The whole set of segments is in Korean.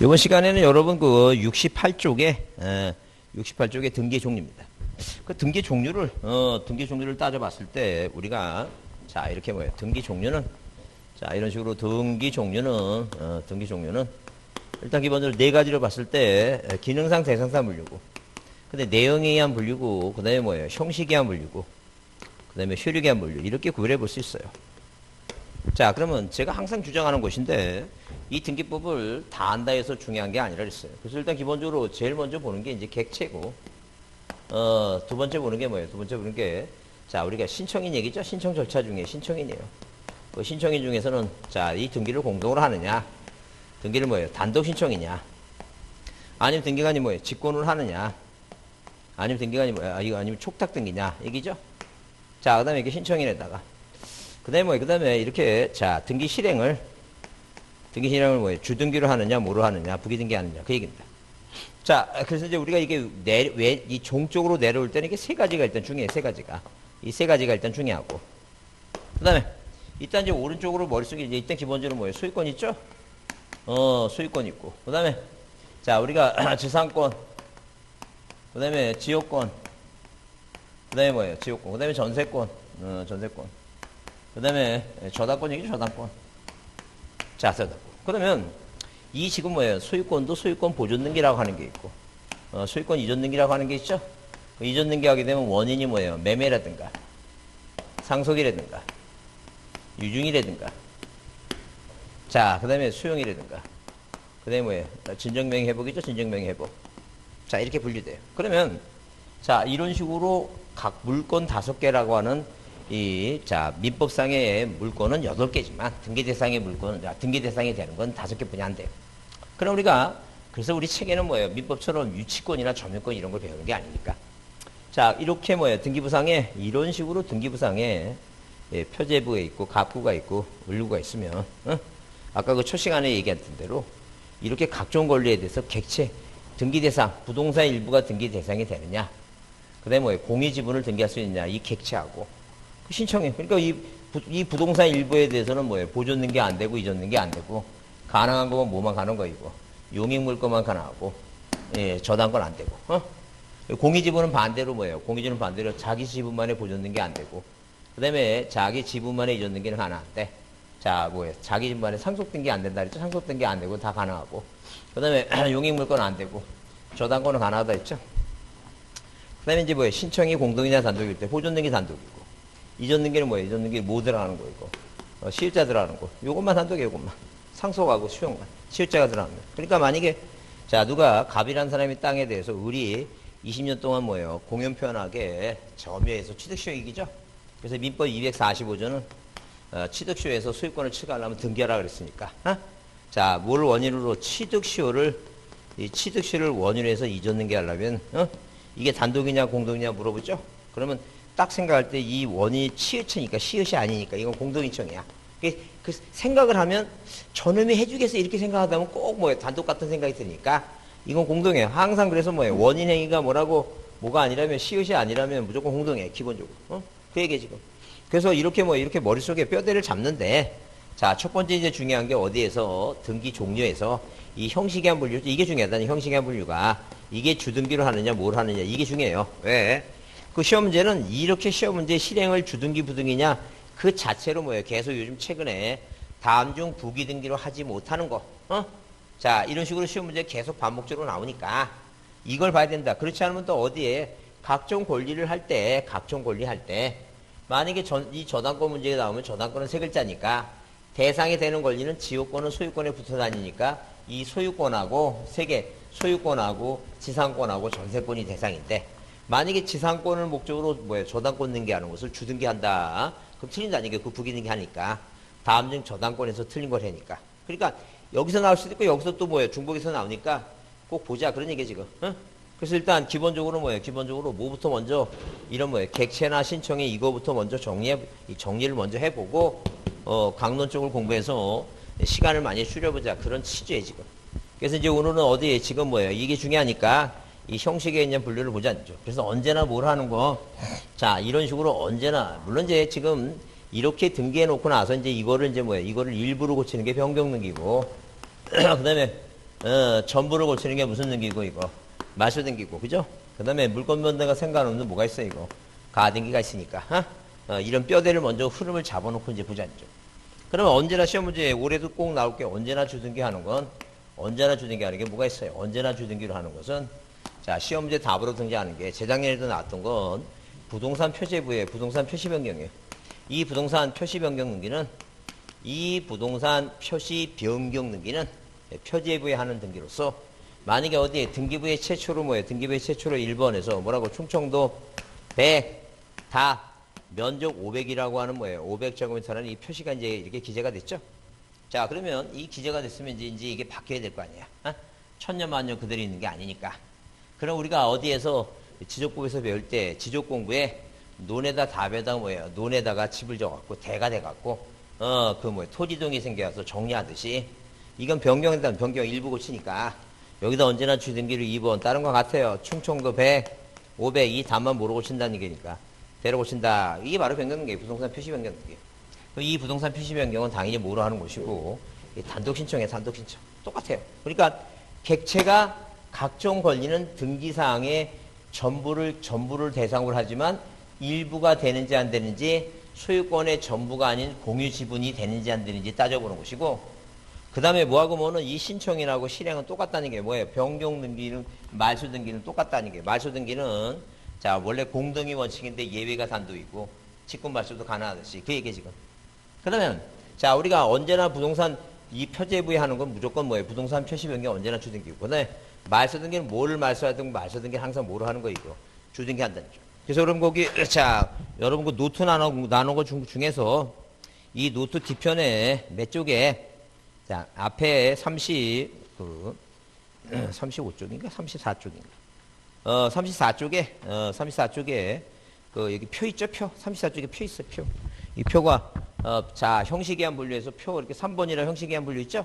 이번 시간에는 여러분 그 68쪽의 등기 종류입니다. 그 등기 종류를 따져봤을 때 우리가 자 이렇게 뭐예요? 등기 종류는 자 이런 식으로 등기 종류는 일단 기본적으로 네 가지로 봤을 때 기능상 대상사 분류고, 근데 내용에 의한 분류고, 그다음에 뭐예요? 형식에 의한 분류고, 그다음에 효력에 의한 분류 이렇게 구별해 볼 수 있어요. 자, 그러면 제가 항상 주장하는 것인데 이 등기법을 다 안다 해서 중요한 게 아니라 그랬어요. 그래서 일단 기본적으로 제일 먼저 보는 게 이제 객체고, 두 번째 보는 게 뭐예요? 두 번째 보는 게 자, 우리가 신청인 얘기죠. 신청 절차 중에 신청인이에요. 그 신청인 중에서는 자, 이 등기를 공동으로 하느냐, 등기를 뭐예요? 단독 신청이냐, 아니면 등기관이 뭐예요? 직권으로 하느냐, 아니면 등기관이 뭐예요? 이거 아니면 촉탁 등기냐, 얘기죠. 자, 그다음에 이게 신청인에다가 그다음에 이렇게 자 등기 실행을 뭐예요? 주등기로 하느냐, 뭐로 하느냐, 부기등기 하느냐, 그 얘기입니다. 자, 그래서 이제 우리가 이게 왜 이 종적으로 내려올 때는 이게 세 가지가 일단 중요해요. 이 세 가지가 일단 중요하고, 그다음에 일단 이제 오른쪽으로 머릿속에 이제 일단 기본적으로 뭐예요? 소유권 있죠? 소유권 있고, 그다음에 자 우리가 지상권, 그다음에 지역권, 그다음에 뭐예요? 지역권, 그다음에 전세권, 그다음에 저당권 얘기죠. 저당권. 자, 저당권. 그러면 이 지금 뭐예요? 소유권도 소유권 보존 등기라고 하는 게 있고, 소유권 이전 등기라고 하는 게 있죠. 그 이전 등기 하게 되면 원인이 뭐예요? 매매라든가 상속이라든가 유증이라든가, 자 그다음에 수용이라든가, 그다음에 뭐예요? 진정명의 회복이죠. 진정명의 회복. 자, 이렇게 분류돼요. 그러면 자 이런 식으로 각 물건 5개라고 하는 자 민법상의 물건은 8개지만 등기 대상의 물건은 등기 대상이 되는 건 5개뿐이 안 돼요. 그럼 우리가 그래서 우리 책에는 뭐예요? 민법처럼 유치권이나 점유권 이런 걸 배우는 게 아니니까. 자, 이렇게 뭐예요? 등기부상에 이런 식으로 등기부상에 표제부에 있고 갑구가 있고 을구가 있으면 아까 그 첫 시간에 얘기했던 대로 이렇게 각종 권리에 대해서 객체 등기 대상 부동산 일부가 등기 대상이 되느냐, 그다음에 뭐예요? 공유 지분을 등기할 수 있느냐, 이 객체하고 그 신청해. 그러니까 이 부동산 일부에 대해서는 뭐예요? 보존 등기 안 되고 이전 등기 안 되고, 가능한 거면 뭐만 가는 거이고, 용익물건만 가능하고, 저당권 안 되고, 공유 지분은 반대로 뭐예요? 공유 지분은 반대로 자기 지분만의 보존 등기 안 되고, 그다음에 자기 지분만의 이전 등기는 가능한데, 자 뭐예요? 자기 지분만의 상속 등기 안 된다 그랬죠? 상속 등기 안 되고 다 가능하고, 그다음에 용익물건 안 되고 저당권은 가능하다 했죠? 그다음에 이제 뭐예요? 신청이 공동이냐 단독일 때 보존 등기 단독이고, 이전 등기는 뭐예요? 이전 등기 뭐 들어가는 거이고, 시효자 들어가는 거. 요것만 단독이에요. 요것만. 상속하고 수용만. 시효자가 들어가는 거. 그러니까 만약에 자 누가 갑이라는 사람이 땅에 대해서 을이 20년 동안 뭐예요? 공연편하게 점유해서 취득시효이기죠. 그래서 민법 245조는 취득시효에서 소유권을 취득하려면 등기하라 그랬으니까. 자, 뭘 원인으로 취득시효를 원인으로 해서 이전 등기하려면 이게 단독이냐 공동이냐 물어보죠. 그러면 딱 생각할 때 이 원인이 치읓이니까 시읒이 아니니까 이건 공동인청이야. 그 생각을 하면 저놈이 해주겠어 이렇게 생각하다 보면 꼭 뭐예요? 단독 같은 생각이 드니까 이건 공동이에요. 항상 그래서 뭐예요? 원인 행위가 뭐가 아니라면 시읒이 아니라면 무조건 공동이에요. 기본적으로. 그 얘기 지금. 그래서 이렇게 머릿속에 뼈대를 잡는데, 자, 첫 번째 이제 중요한 게 어디에서 등기 종류에서 이 형식의 한 분류, 이게 중요하다. 형식의 한 분류가 이게 주등기로 하느냐 뭘 하느냐 이게 중요해요. 왜? 그 시험 문제는 이렇게 시험 문제 실행을 주등기 부등기냐 그 자체로 뭐예요? 계속 요즘 최근에 다음 중 부기등기로 하지 못하는 거. 자, 이런 식으로 시험 문제 계속 반복적으로 나오니까 이걸 봐야 된다. 그렇지 않으면 또 어디에 각종 권리를 할 때, 만약에 이 저당권 문제가 나오면 저당권은 3글자니까 대상이 되는 권리는 지역권은 소유권에 붙어 다니니까 이 소유권하고 3개, 소유권하고 지상권하고 전세권이 대상인데, 만약에 지상권을 목적으로 뭐예요? 저당권 등기하는 것을 주등기한다. 그럼 틀린다니까. 그 부기등기 하니까. 다음 중 저당권에서 틀린 걸 하니까. 그러니까 여기서 나올 수도 있고 여기서 또 뭐예요? 중복에서 나오니까 꼭 보자. 그런 얘기 지금. 그래서 일단 기본적으로 뭐예요? 기본적으로 뭐부터 먼저 이런 뭐예요? 객체나 신청에 이거부터 먼저 정리를 먼저 해보고 강론적을 공부해서 시간을 많이 줄여보자. 그런 취지에 지금. 그래서 이제 오늘은 어디에 지금 뭐예요? 이게 중요하니까 이 형식에 있는 분류를 보지 않죠. 그래서 언제나 뭘 하는 거. 자, 이런 식으로 언제나, 물론 이제 지금 이렇게 등기해 놓고 나서 이제 이거를 이제 뭐예요? 이거를 일부러 고치는 게 변경 등기고, 그 다음에 전부를 고치는 게 무슨 등기고, 이거? 말소 등기고, 그죠? 그 다음에 물건 변동과 상관없는 뭐가 있어, 이거? 가등기가 있으니까, 이런 뼈대를 먼저 흐름을 잡아놓고 이제 보자죠. 그러면 언제나 시험 문제에 올해도 꼭 나올 게 언제나 주등기 하는 건, 언제나 주등기 하는 게 뭐가 있어요? 언제나 주등기로 하는 것은, 자, 시험 문제 답으로 등장하는 게, 재작년에도 나왔던 건, 부동산 표제부의 부동산 표시 변경이에요. 이 부동산 표시 변경 등기는, 이 부동산 표시 변경 등기는 표제부에 하는 등기로서, 만약에 어디에 등기부의 최초로 뭐예요? 등기부의 최초로 1번에서 뭐라고? 충청도 100, 다, 면적 500이라고 하는 뭐예요? 500제곱미터라는 이 표시가 이제 이렇게 기재가 됐죠? 자, 그러면 이 기재가 됐으면 이제 이게 바뀌어야 될 거 아니야? 천년만년 그대로 있는 게 아니니까. 그럼 우리가 어디에서 지적법에서 배울 때 지적 공부에 논에다 답에다 뭐예요? 논에다가 집을 져갖고 대가 돼갖고 그 뭐예요? 토지동이 생겨서 정리하듯이 이건 변경이다. 변경 일부 고치니까 여기다 언제나 주등기를 2번 다른 거 같아요. 충청도 100, 500 이 답만 모르고 고친다는 얘기니까 대로 고친다. 이게 바로 변경등기 부동산 표시 변경등기. 이 부동산 표시 변경은 당연히 뭐로 하는 것이고 단독 신청에 단독 신청 똑같아요. 그러니까 객체가 각종 걸리는 등기사항에 전부를 대상으로 하지만 일부가 되는지 안 되는지 소유권의 전부가 아닌 공유 지분이 되는지 안 되는지 따져보는 것이고 그 다음에 뭐하고 뭐는 이 신청이라고 실행은 똑같다는 게 뭐예요? 변경 등기는 말소 등기는 똑같다는 게 말소 등기는 자 원래 공등이 원칙인데 예외가 단독이고 직권 말소도 가능하듯이 그 얘기 지금. 그러면 자 우리가 언제나 부동산 이 표제부에 하는 건 무조건 뭐예요? 부동산 표시 변경 언제나 주등기고 그다음에 말소 등기는 뭐를 말소하든 말소 등기는 항상 뭐로 하는 거 이거 주등기 한다는 점. 그래서 여러분 거기 자 여러분 그 노트 나눈 거 중에서 이 노트 뒤편에 몇 쪽에 자 앞에 35쪽인가 34쪽인가 34쪽에 그 여기 표 있죠 표 34쪽에 표 있어 표 이 표가 자 형식이한 분류에서 표 이렇게 3번이라 형식이한 분류 있죠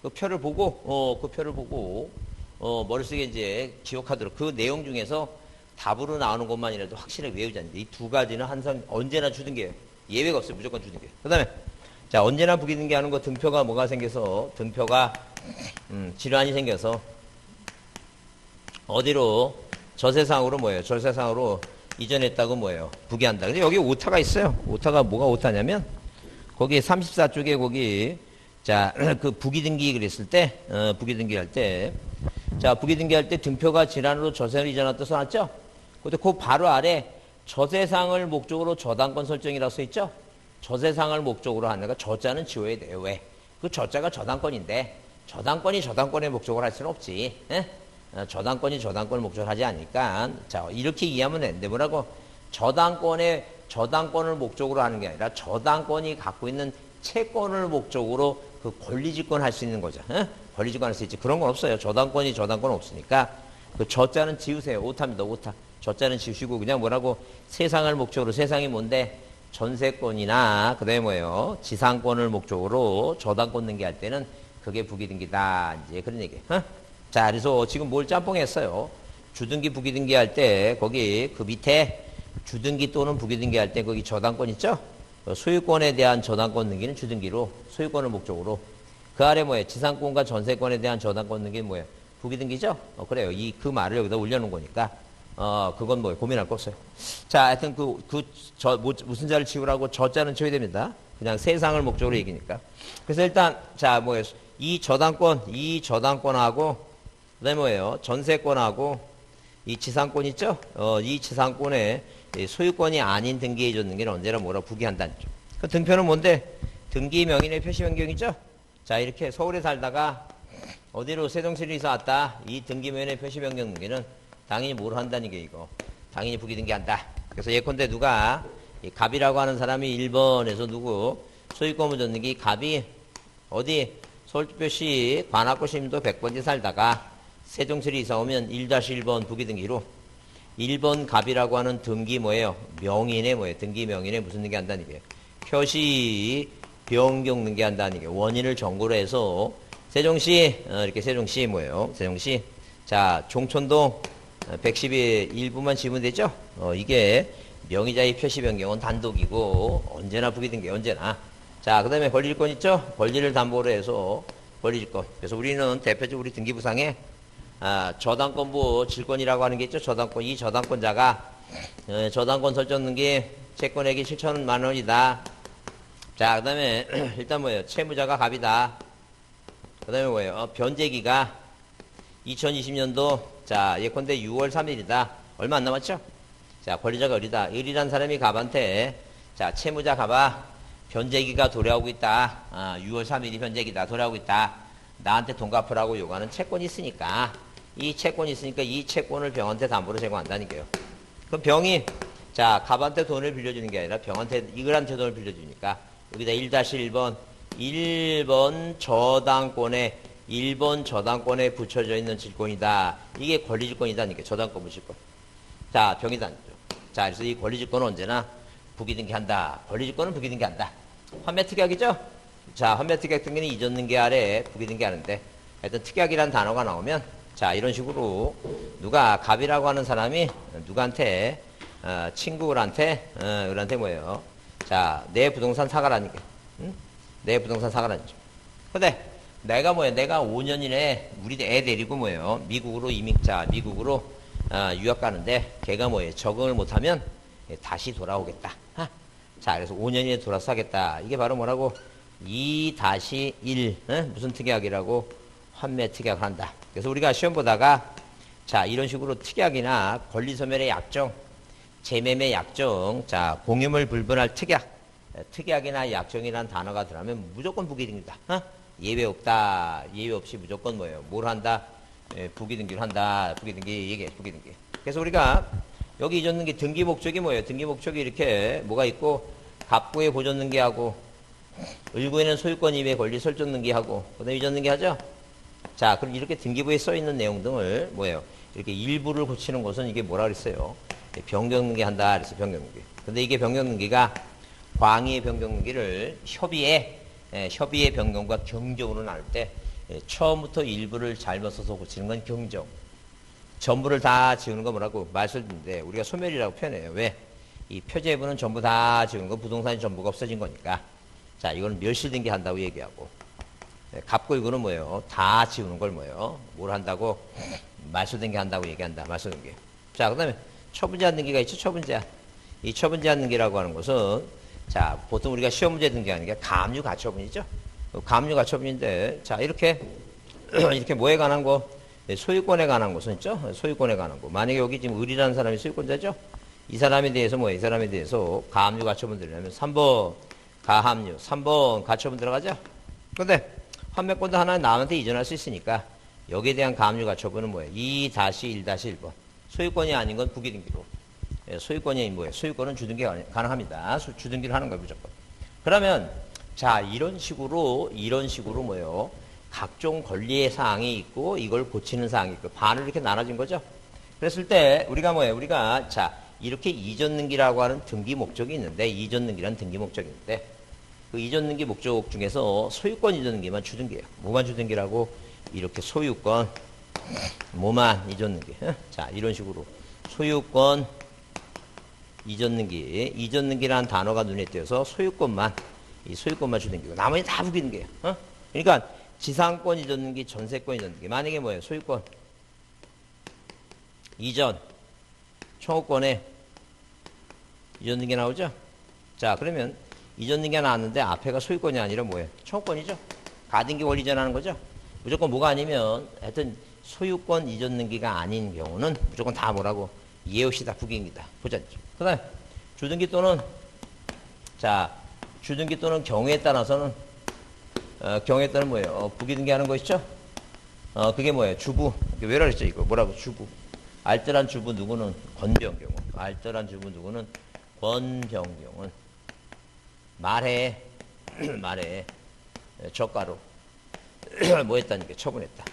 그 표를 보고 머릿속에 이제 기억하도록 그 내용 중에서 답으로 나오는 것만이라도 확실하게 외우자는데 이 두 가지는 항상 언제나 주등기예요. 예외가 없어요. 무조건 주등기예요. 그 다음에 자 언제나 부기등기 하는 거 등표가 뭐가 생겨서 등표가 질환이 생겨서 어디로 저세상으로 뭐예요? 저세상으로 이전했다고 뭐예요? 부기한다. 근데 여기 오타가 있어요. 오타가 뭐가 오타냐면 거기 34쪽에 거기 자 그 부기등기 그랬을 때 부기등기 할 때 자 부기등기 할 때 등표가 질환으로 저세를 이전했다 써놨죠? 근데 그 바로 아래 저세상을 목적으로 저당권 설정이라고 써있죠? 저세상을 목적으로 하는 거 저자는 지워야 돼요. 왜? 그 저자가 저당권인데 저당권이 저당권의 목적으로 할 수는 없지. 에? 저당권이 저당권을 목적으로 하지 않으니까 자 이렇게 이해하면 되는데 뭐라고? 저당권을 목적으로 하는 게 아니라 저당권이 갖고 있는 채권을 목적으로 그 권리집권 할 수 있는 거죠. 에? 권리집권 할 수 있지. 그런 건 없어요. 저당권 없으니까 그 저자는 지우세요. 오타입니다. 오타. 저자는 지우시고 그냥 뭐라고 세상을 목적으로 세상이 뭔데 전세권이나 그다음에 뭐예요 지상권을 목적으로 저당권 등기할 때는 그게 부기등기다 이제 그런 얘기. 자 그래서 지금 뭘 짬뽕했어요. 주등기 부기등기 할 때 거기 그 밑에 주등기 또는 부기등기 할 때 거기 저당권 있죠. 소유권에 대한 저당권 등기는 주등기로 소유권을 목적으로 그 아래 뭐예요 지상권과 전세권에 대한 저당권 등기는 뭐예요 부기등기죠. 그래요. 그 말을 여기다 올려놓은 거니까. 그건 뭐예요? 고민할 거 없어요. 자, 하여튼 무슨 자를 지우라고 저자는 지워야 됩니다. 그냥 세상을 목적으로 얘기니까. 그래서 일단, 자, 뭐예요? 이 저당권하고, 그 다음에 뭐예요? 전세권하고, 이 지상권 있죠? 이 지상권에 소유권이 아닌 등기에 줬는 등기는 언제나 뭐라 부기한다는 점. 그 등표는 뭔데? 등기 명인의 표시 변경이죠? 자, 이렇게 서울에 살다가 어디로 세종시로 이사 왔다. 이 등기 명인의 표시 변경 등기는 당연히 뭘 한다는 게 이거. 당연히 부기등기 한다. 그래서 예컨대 누가 이 갑이라고 하는 사람이 1번에서 누구 소유권 무전등기 갑이 어디 서울특별시 관악구 시민도 100번지 살다가 세종시로 이사 오면 1-1번 부기등기로 1번 갑이라고 하는 등기 뭐예요? 명인의 뭐예요? 등기 명인의 무슨 등기 한다는 게 표시 변경 등기 한다는 게 원인을 정고로 해서 세종시 이렇게 세종시 뭐예요? 세종시 자 종촌동 111부만 지으면 되죠? 이게 명의자의 표시 변경은 단독이고 언제나 부기등기 언제나 자 그 다음에 권리일권 있죠? 권리를 담보로 해서 권리질권. 그래서 우리는 대표적으로 우리 등기부상에 저당권부 질권이라고 하는 게 있죠. 저당권. 이 저당권자가 저당권 설정등기 채권액이 7천만 원이다. 자, 그 다음에 일단 뭐예요? 채무자가 갑이다. 그 다음에 뭐예요? 변제기가 2020년도 자 예컨대 6월 3일이다. 얼마 안 남았죠? 자, 권리자가 을이다. 을이란 사람이 갑한테 자 채무자 갑아 변제기가 도래하고 있다. 6월 3일이 변제기다. 도래하고 있다. 나한테 돈 갚으라고 요구하는 채권이 있으니까 이 채권을 병한테 담보로 제공한다는 거예요. 그럼 병이 자 갑한테 돈을 빌려주는 게 아니라 병한테 을한테 돈을 빌려주니까 여기다 1-1번 1번 저당권에 붙여져 있는 질권이다. 이게 권리질권이다. 이게 저당권 무질권. 자, 병이다. 자, 그래서 이 권리질권은 언제나 부기등기한다. 권리질권은 부기등기한다. 환매특약이죠? 자, 환매특약 등기는 이전 등기 아래 부기등기하는데 하여튼 특약이란 단어가 나오면 자, 이런 식으로 누가 갑이라고 하는 사람이 누구한테 친구들한테 을한테 뭐예요? 자, 내 부동산 사가라는 게. 응? 내 부동산 사가라는 거. 근데 내가 뭐예요? 내가 5년 이내에 우리 애 데리고 뭐예요? 미국으로 유학 가는데 걔가 뭐예요? 적응을 못하면 다시 돌아오겠다. 자, 그래서 5년 이내에 돌아서 하겠다. 이게 바로 뭐라고? 2-1 무슨 특약이라고? 환매특약을 한다. 그래서 우리가 시험 보다가 자, 이런 식으로 특약이나 권리소멸의 약정, 재매매 약정, 자, 공유물 불분할 특약이나 약정이라는 단어가 들어가면 무조건 부기등기다. 예외 없다. 예외 없이 무조건 뭐예요? 뭘 한다? 부기등기를 한다. 부기등기. 그래서 우리가 여기 이전등기 등기 목적이 뭐예요? 등기 목적이 이렇게 뭐가 있고 갑구에 보존등기하고 을구에는 소유권 임의 권리 설정등기하고 그다음에 이전등기 하죠? 자, 그럼 이렇게 등기부에 써 있는 내용 등을 뭐예요? 이렇게 일부를 고치는 것은 이게 뭐라 그랬어요? 변경등기 한다. 그래서 변경등기. 근데 이게 변경등기가 광의의 변경등기를 협의의 변경과 경정으로 나눌 때 처음부터 일부를 잘못 써서 고치는 건 경정. 전부를 다 지우는 건 뭐라고 말씀드리는데 우리가 소멸이라고 표현해요. 왜? 이 표제부는 전부 다 지우는 건 부동산이 전부가 없어진 거니까. 자, 이거는 멸실등기 한다고 얘기하고 갑고 이거는 뭐예요? 다 지우는 걸 뭐예요? 뭘 한다고? 말소등기 한다고 얘기한다. 말소등기. 자, 그 다음에 처분제한 등기가 있죠. 처분제한. 이 처분제한 등기라고 하는 것은 자, 보통 우리가 시험 문제 등기하는 게 가압류 가처분이죠. 가압류 가처분인데 자, 이렇게 뭐에 관한 거? 소유권에 관한 것은 있죠. 소유권에 관한 거. 만약에 여기 지금 을이라는 사람이 소유권자죠. 이 사람에 대해서 이 사람에 대해서 가압류 가처분 들으려면 3번 가압류, 3번 가처분 들어가죠. 근데 환매권도 하나 남한테 이전할 수 있으니까 여기에 대한 가압류 가처분은 뭐예요? 2-1-1번. 소유권이 아닌 건 부기등기로. 소유권이 뭐예요? 소유권은 주등기가 가능합니다. 주등기를 하는 거예요, 무조건. 그러면 자, 이런 식으로 뭐예요? 각종 권리의 사항이 있고 이걸 고치는 사항이 있고 반으로 이렇게 나눠진 거죠. 그랬을 때 우리가 뭐예요? 우리가 자, 이렇게 이전등기라고 하는 등기 목적이 있는데 이전등기라는 등기 목적이 있는데 그 이전등기 목적 중에서 소유권 이전등기만 주등기예요. 뭐만 주등기라고? 이렇게 소유권 뭐만 이전등기. 자, 이런 식으로 소유권 이전등기라는 단어가 눈에 띄어서 소유권만 주등기고 나머지 다 부기등기예요. 그러니까 지상권 이전등기, 전세권 이전등기. 만약에 뭐예요? 소유권 이전 청구권에 이전등기 나오죠? 자, 그러면 이전등기가 나왔는데 앞에가 소유권이 아니라 뭐예요? 청구권이죠? 가등기 원리 이전하는 거죠? 무조건 뭐가 아니면 하여튼 소유권 이전등기가 아닌 경우는 무조건 다 뭐라고? 이해 없이 다 부기입니다. 보자. 그 다음에 주등기 또는 경우에 따라서는 뭐예요? 부기등기 하는 거 있죠? 그게 뭐예요? 주부. 왜라 그랬죠? 이거 뭐라고? 주부. 알뜰한 주부 누구는 권병경은. 알뜰한 주부 누구는 권병경은. 말해. 저가로. 뭐 했다니까? 처분했다.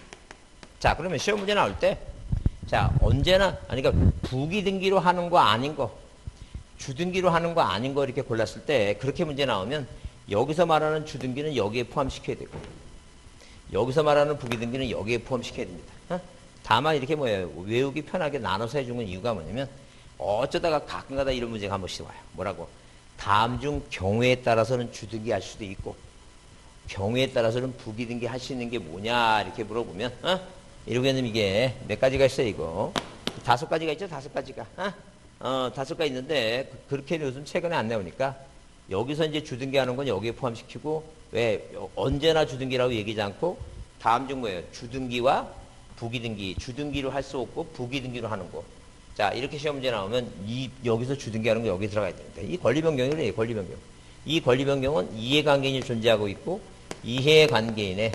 자, 그러면 시험 문제 나올 때, 자, 언제나, 그러니까 부기등기로 하는 거 아닌 거, 주등기로 하는 거 아닌 거 이렇게 골랐을 때, 그렇게 문제 나오면, 여기서 말하는 주등기는 여기에 포함시켜야 되고, 여기서 말하는 부기등기는 여기에 포함시켜야 됩니다. 다만 이렇게 뭐예요? 외우기 편하게 나눠서 해주는 이유가 뭐냐면, 어쩌다가 가끔가다 이런 문제가 한 번씩 와요. 뭐라고? 다음 중 경우에 따라서는 주등기 할 수도 있고, 경우에 따라서는 부기등기 할 수 있는 게 뭐냐 이렇게 물어보면 이렇게 되면 이게 몇 가지가 있어요 이거 5가지가 있죠 5가지가 5가지 있는데 그렇게 요즘 최근에 안 나오니까 여기서 이제 주등기 하는 건 여기에 포함시키고 왜 언제나 주등기라고 얘기하지 않고 다음 중 뭐예요 주등기와 부기등기 주등기로 할 수 없고 부기등기로 하는 거 자 이렇게 시험 문제 나오면 여기서 주등기 하는 거 여기 들어가야 되는데 이 권리변경이래요 권리변경 이 권리변경은 이해관계인이 존재하고 있고 이해관계인의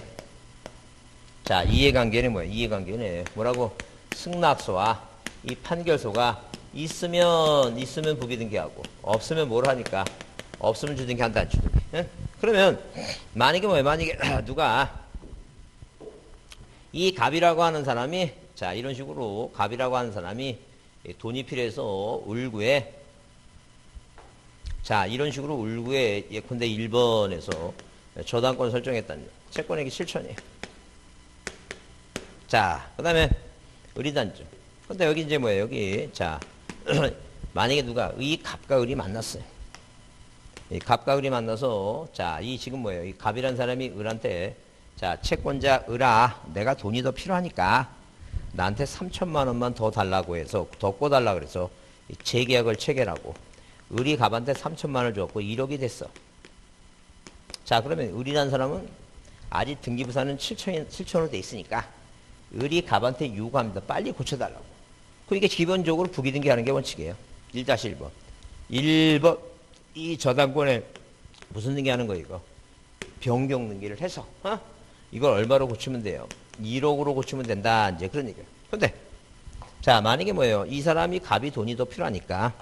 자 이해관계는 뭐예요 이해관계는 뭐라고 승낙서와 이 판결서가 있으면 부기등기하고 없으면 뭘 하니까 없으면 주등기 한다 안 주등기 응? 그러면 만약에 뭐예요 만약에 누가 이 갑이라고 하는 사람이 자 이런 식으로 갑이라고 하는 사람이 돈이 필요해서 울구에 자 이런 식으로 울구에 예컨대 1번에서 저당권 설정했다는 채권액이 7천이에요 자 그 다음에 의리단주 근데 여기 이제 뭐예요 여기 자 만약에 누가 의 갑과 을이 만났어요 이 갑과 을이 만나서 자 이 지금 뭐예요 이 갑이란 사람이 을한테 자 채권자 을아 내가 돈이 더 필요하니까 나한테 3천만 원만 더 달라고 해서 더 꿔달라 그래서 재계약을 체결하고 을이 갑한테 3천만 원을 줬고 1억이 됐어 자 그러면 을이라는 사람은 아직 등기부사는 7천으로 돼 있으니까 을이 갑한테 요구합니다 빨리 고쳐달라고 그게 기본적으로 부기등기 하는 게 원칙이에요 1-1번 1번 이 저당권에 무슨 등기 하는 거예요 이거 변경 등기를 해서 이걸 얼마로 고치면 돼요 1억으로 고치면 된다 이제 그런 얘기예요 근데 자 만약에 뭐예요 이 사람이 갑이 돈이 더 필요하니까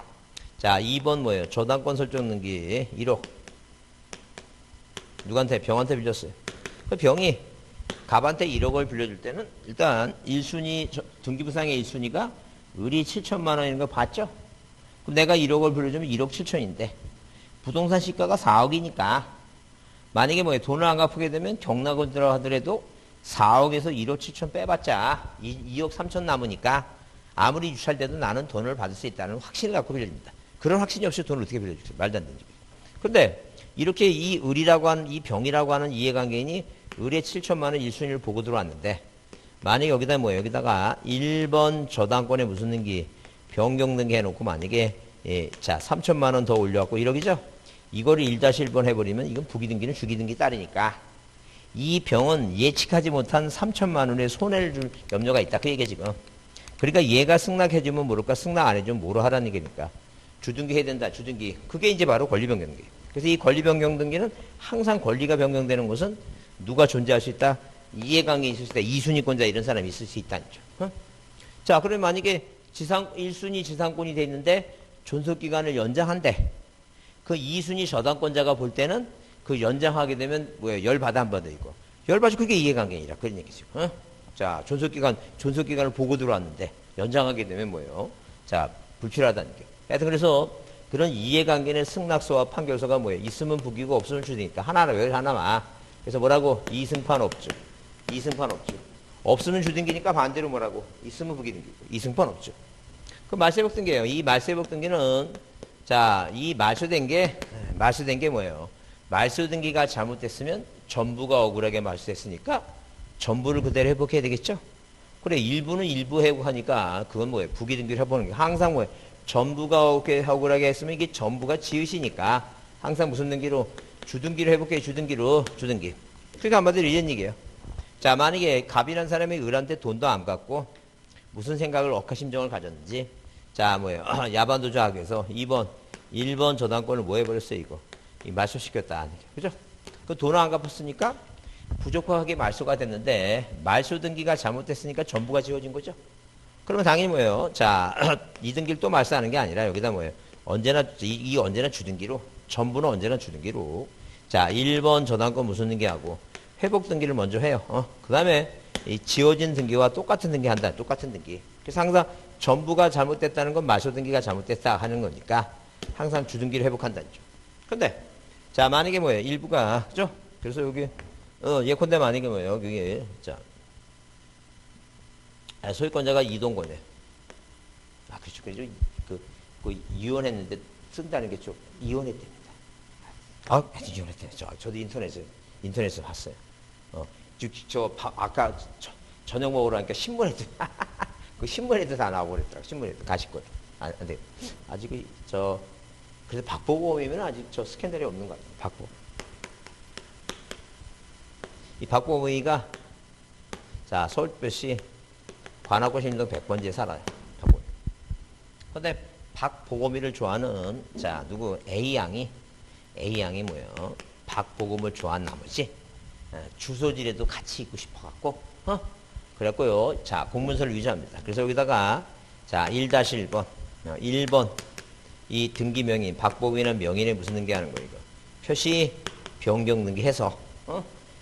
자 2번 뭐예요 저당권 설정 등기 1억 누구한테 병한테 빌렸어요 그 병이 갑한테 1억을 빌려줄 때는 일단 1순위 등기부상의 1순위가 을이 7천만 원인 거 봤죠 그럼 내가 1억을 빌려주면 1억 7천인데 부동산 시가가 4억이니까 만약에 뭐예요 돈을 안 갚게 되면 경락을 들어가더라도 4억에서 1억 7천 빼봤자 2억 3천 남으니까 아무리 유찰돼도 나는 돈을 받을 수 있다는 확신을 갖고 빌려줍니다. 그런 확신이 없이 돈을 어떻게 빌려주세요? 말도 안 되는 얘기예요. 그런데 이렇게 이 을이라고 하는 이 병이라고 하는 이해관계인이 을의 7천만 원 1순위를 보고 들어왔는데 만약에 여기다 뭐예요? 여기다가 1번 저당권에 무슨 등기 변경 등기 해놓고 만약에 자 3천만 원 더 올려갖고 1억이죠? 이거를 1-1번 해버리면 이건 부기등기는 주기등기 따르니까 이 병은 예측하지 못한 3천만 원의 손해를 줄 염려가 있다. 그 얘기야 지금. 그러니까 얘가 승낙해주면 모를까 승낙 안 해주면 뭐로 하라는 얘기니까 주등기 해야 된다. 주등기. 그게 이제 바로 권리변경 등기. 그래서 이 권리변경 등기는 항상 권리가 변경되는 것은 누가 존재할 수 있다? 이해관계 있을 수 있다. 이순위권자 이런 사람이 있을 수 있다는 점. 자 그러면 만약에 1순위 지상권이 돼 있는데 존속기간을 연장한대. 그 2순위 저당권자가 볼 때는 그 연장하게 되면 뭐예요? 열 받아 안 받아 이거. 열 받아 그게 이해관계이라 그런 얘기죠. 자 존속기간을 보고 들어왔는데 연장하게 되면 뭐예요? 자 불필요하다는 게. 하여튼 그래서 그런 이해관계는 승낙서와 판결서가 뭐예요? 있으면 부기고 없으면 주니까 하나라 왜 하나만. 그래서 뭐라고? 이승판 없죠. 이승판 없죠. 없으면 주등기니까 반대로 뭐라고? 있으면 부기등기고 이승판 없죠. 그 말세복 등기예요. 이 말세복 등기는 자 이 말소된 게 뭐예요? 말소 등기가 잘못됐으면 전부가 억울하게 말소됐으니까 전부를 그대로 회복해야 되겠죠? 그래 일부는 일부 회복하니까 그건 뭐예요? 부기등기를 해보는 게 항상 뭐예요? 전부가 억울하게 했으면 이게 전부가 지으시니까 항상 무슨 등기로? 주등기를 회복해 주등기로 주등기. 그러니까 한마디로 이런 얘기예요. 자 만약에 갑이라는 사람이 을한테 돈도 안 갚고 무슨 생각을 억하심정을 가졌는지 자 뭐예요? 야반도주하기 위해서 1번 저당권을 뭐 해버렸어요 이거. 이 말소시켰다. 그죠? 그 돈을 안 갚았으니까 부적합하게 말소가 됐는데 말소 등기가 잘못됐으니까 전부가 지워진 거죠. 그러면 당연히 뭐예요? 자, 이 등기를 또 말소하는 게 아니라 여기다 뭐예요? 언제나 언제나 주등기로 전부는 언제나 주등기로 자 1번 저당권 무슨 등기하고 회복 등기를 먼저 해요. 그 다음에 이 지워진 등기와 똑같은 등기 한다. 똑같은 등기. 그래서 항상 전부가 잘못됐다는 건 말소 등기가 잘못됐다 하는 거니까 항상 주등기를 회복한다는 점. 근데 자 만약에 뭐예요? 일부가 그죠? 그래서 여기 예컨대 만약에 뭐예요? 여기 자 소유권자가 이동권이에요. 아 그렇죠. 그죠? 그 이혼했는데 쓴다는 게 좀 이혼했답니다. 이혼했대요. 저도 인터넷에 인터넷에서 봤어요. 아까 저녁 먹으러 가니까 신문에도 그 신문에도 다 나와버렸더라고. 신문에도 가십거리. 근데 아직 그래서 박보검이면 아직 저 스캔들이 없는 것 같아요. 박보검. 이 박보검이가 자 서울특별시 관악구신동 100번지에 살아요. 박보검이. 근데 박보검이를 좋아하는 자 누구 A양이 뭐예요? 박보검을 좋아한 나머지 주소지에도 같이 있고 싶어갖고 그랬고요. 자 공문서를 위조합니다. 그래서 여기다가 자 1-1번 1번 이 등기명인 박보검이라는 명인에 무슨 등기하는 거예요? 이거 표시 변경 등기해서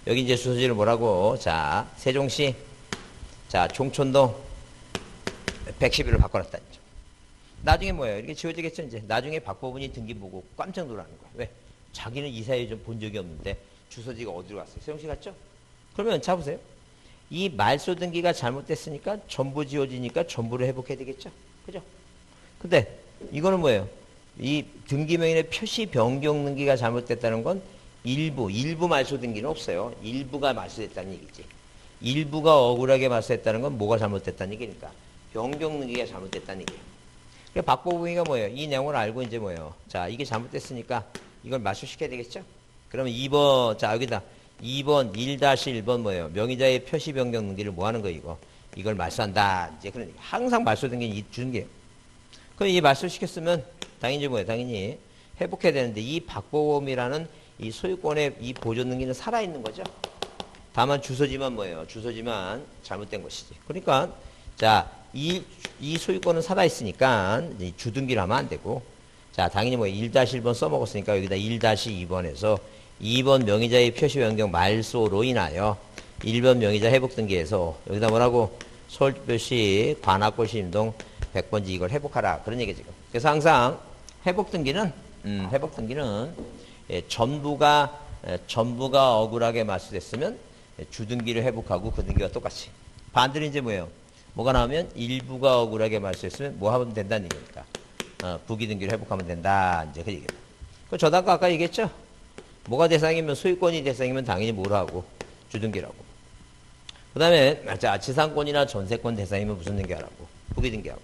여기 이제 주소지를 뭐라고 자 세종시 자 종촌동 111을 바꿔놨다는 점. 나중에 뭐예요? 이렇게 지워지겠죠 이제. 나중에 박보검이 등기 보고 깜짝 놀라는 거야. 왜? 자기는 이 사이에 좀 본 적이 없는데 주소지가 어디로 갔어요? 세종시 갔죠? 그러면 잡으세요. 이 말소 등기가 잘못됐으니까 전부 지워지니까 전부를 회복해야 되겠죠? 그죠? 근데 이거는 뭐예요? 이 등기명인의 표시 변경 등기가 잘못됐다는 건 일부 말소 등기는 없어요. 일부가 말소됐다는 얘기지. 일부가 억울하게 말소했다는 건 뭐가 잘못됐다는 얘기니까 변경 등기가 잘못됐다는 얘기예요. 그러니까 박보검이가 뭐예요? 이 내용을 알고 이제 뭐예요? 자 이게 잘못됐으니까 이걸 말소시켜야 되겠죠? 그러면 2번 자 여기다 2번 1-1번 뭐예요? 명의자의 표시 변경 등기를 뭐 하는 거 이걸 말소한다. 이제 그러니까 항상 말소 등기 주는 게요. 그럼 이 말소시켰으면 당연히 뭐예요? 당연히 회복해야 되는데 이 박보검이라는 이 소유권의 이 보존 등기는 살아있는 거죠. 다만 주소지만 뭐예요? 주소지만 잘못된 것이지. 그러니까 자, 이 소유권은 살아있으니까 주등기를 하면 안 되고 자, 당연히 뭐 1-1번 써먹었으니까 여기다 1-2번에서 2번 명의자의 표시 변경 말소로 인하여 1번 명의자 회복 등기에서 여기다 뭐라고 서울특별시 관악구신동 100번지 이걸 회복하라. 그런 얘기 지금. 그래서 항상 회복 등기는 전부가 억울하게 말소됐으면 주등기를 회복하고 그 등기와 똑같이. 반대로 이제 뭐예요? 뭐가 나오면 일부가 억울하게 말소했으면 뭐 하면 된다는 얘기니까. 부기 등기를 회복하면 된다. 이제 그 얘기입니다. 그 저당가 아까 얘기했죠? 뭐가 대상이면 소유권이 대상이면 당연히 뭐로 하고 주등기라고. 그 다음에 자 지상권이나 전세권 대상이면 무슨 등기하라고? 부기 등기하고.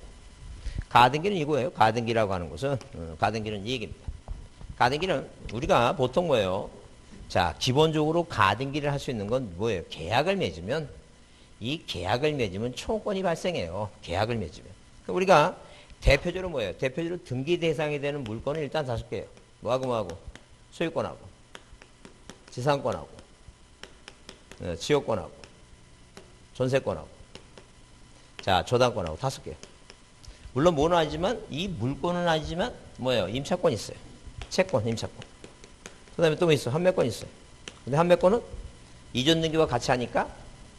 가등기는 이거예요. 가등기라고 하는 것은 가등기는 이 얘기입니다. 가등기는 우리가 보통 뭐예요? 자 기본적으로 가등기를 할 수 있는 건 뭐예요? 계약을 맺으면 이 계약을 맺으면 청구권이 발생해요. 계약을 맺으면. 우리가 대표적으로 뭐예요? 대표적으로 등기 대상이 되는 물건은 일단 5개예요. 뭐하고? 소유권하고, 지상권하고, 지역권하고, 전세권하고, 자, 저당권하고 5개. 물론 뭐는 아니지만, 이 물건은 아니지만, 뭐예요? 임차권이 있어요. 채권, 임차권. 그 다음에 또 뭐 있어요? 판매권이 있어요. 근데 판매권은 이전 등기와 같이 하니까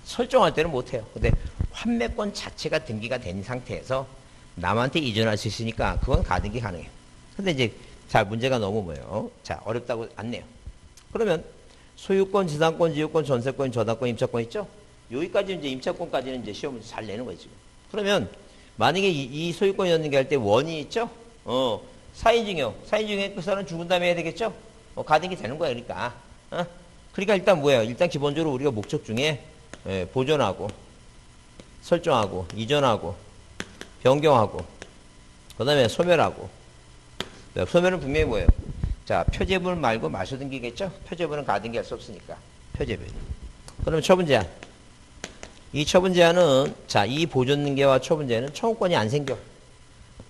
설정할 때는 못해요. 근데 판매권 자체가 등기가 된 상태에서 남한테 이전할 수 있으니까 그건 가등기 가능해요. 근데 이제 자 문제가 너무 뭐예요? 자 어렵다고 안 내요. 그러면 소유권, 지상권, 지역권, 전세권, 저당권, 임차권 있죠? 여기까지 이제 임차권까지는 이제 시험을 잘 내는 거예요 지금. 그러면 만약에 이 소유권 연등기 할 때 원이 있죠? 사인증여 그 사람 죽은 다음에 해야 되겠죠? 가등기 되는 거야 그러니까. 그러니까 일단 뭐예요? 일단 기본적으로 우리가 목적 중에 보존하고 설정하고 이전하고 변경하고 그 다음에 소멸하고. 소멸은 분명히 뭐예요? 자 표제분 말고 말소등기겠죠? 표제분은 가등기 할 수 없으니까 표제분. 그러면 처분제한. 이 처분제한은 자 이 보존등기와 처분제한은 청구권이 안 생겨.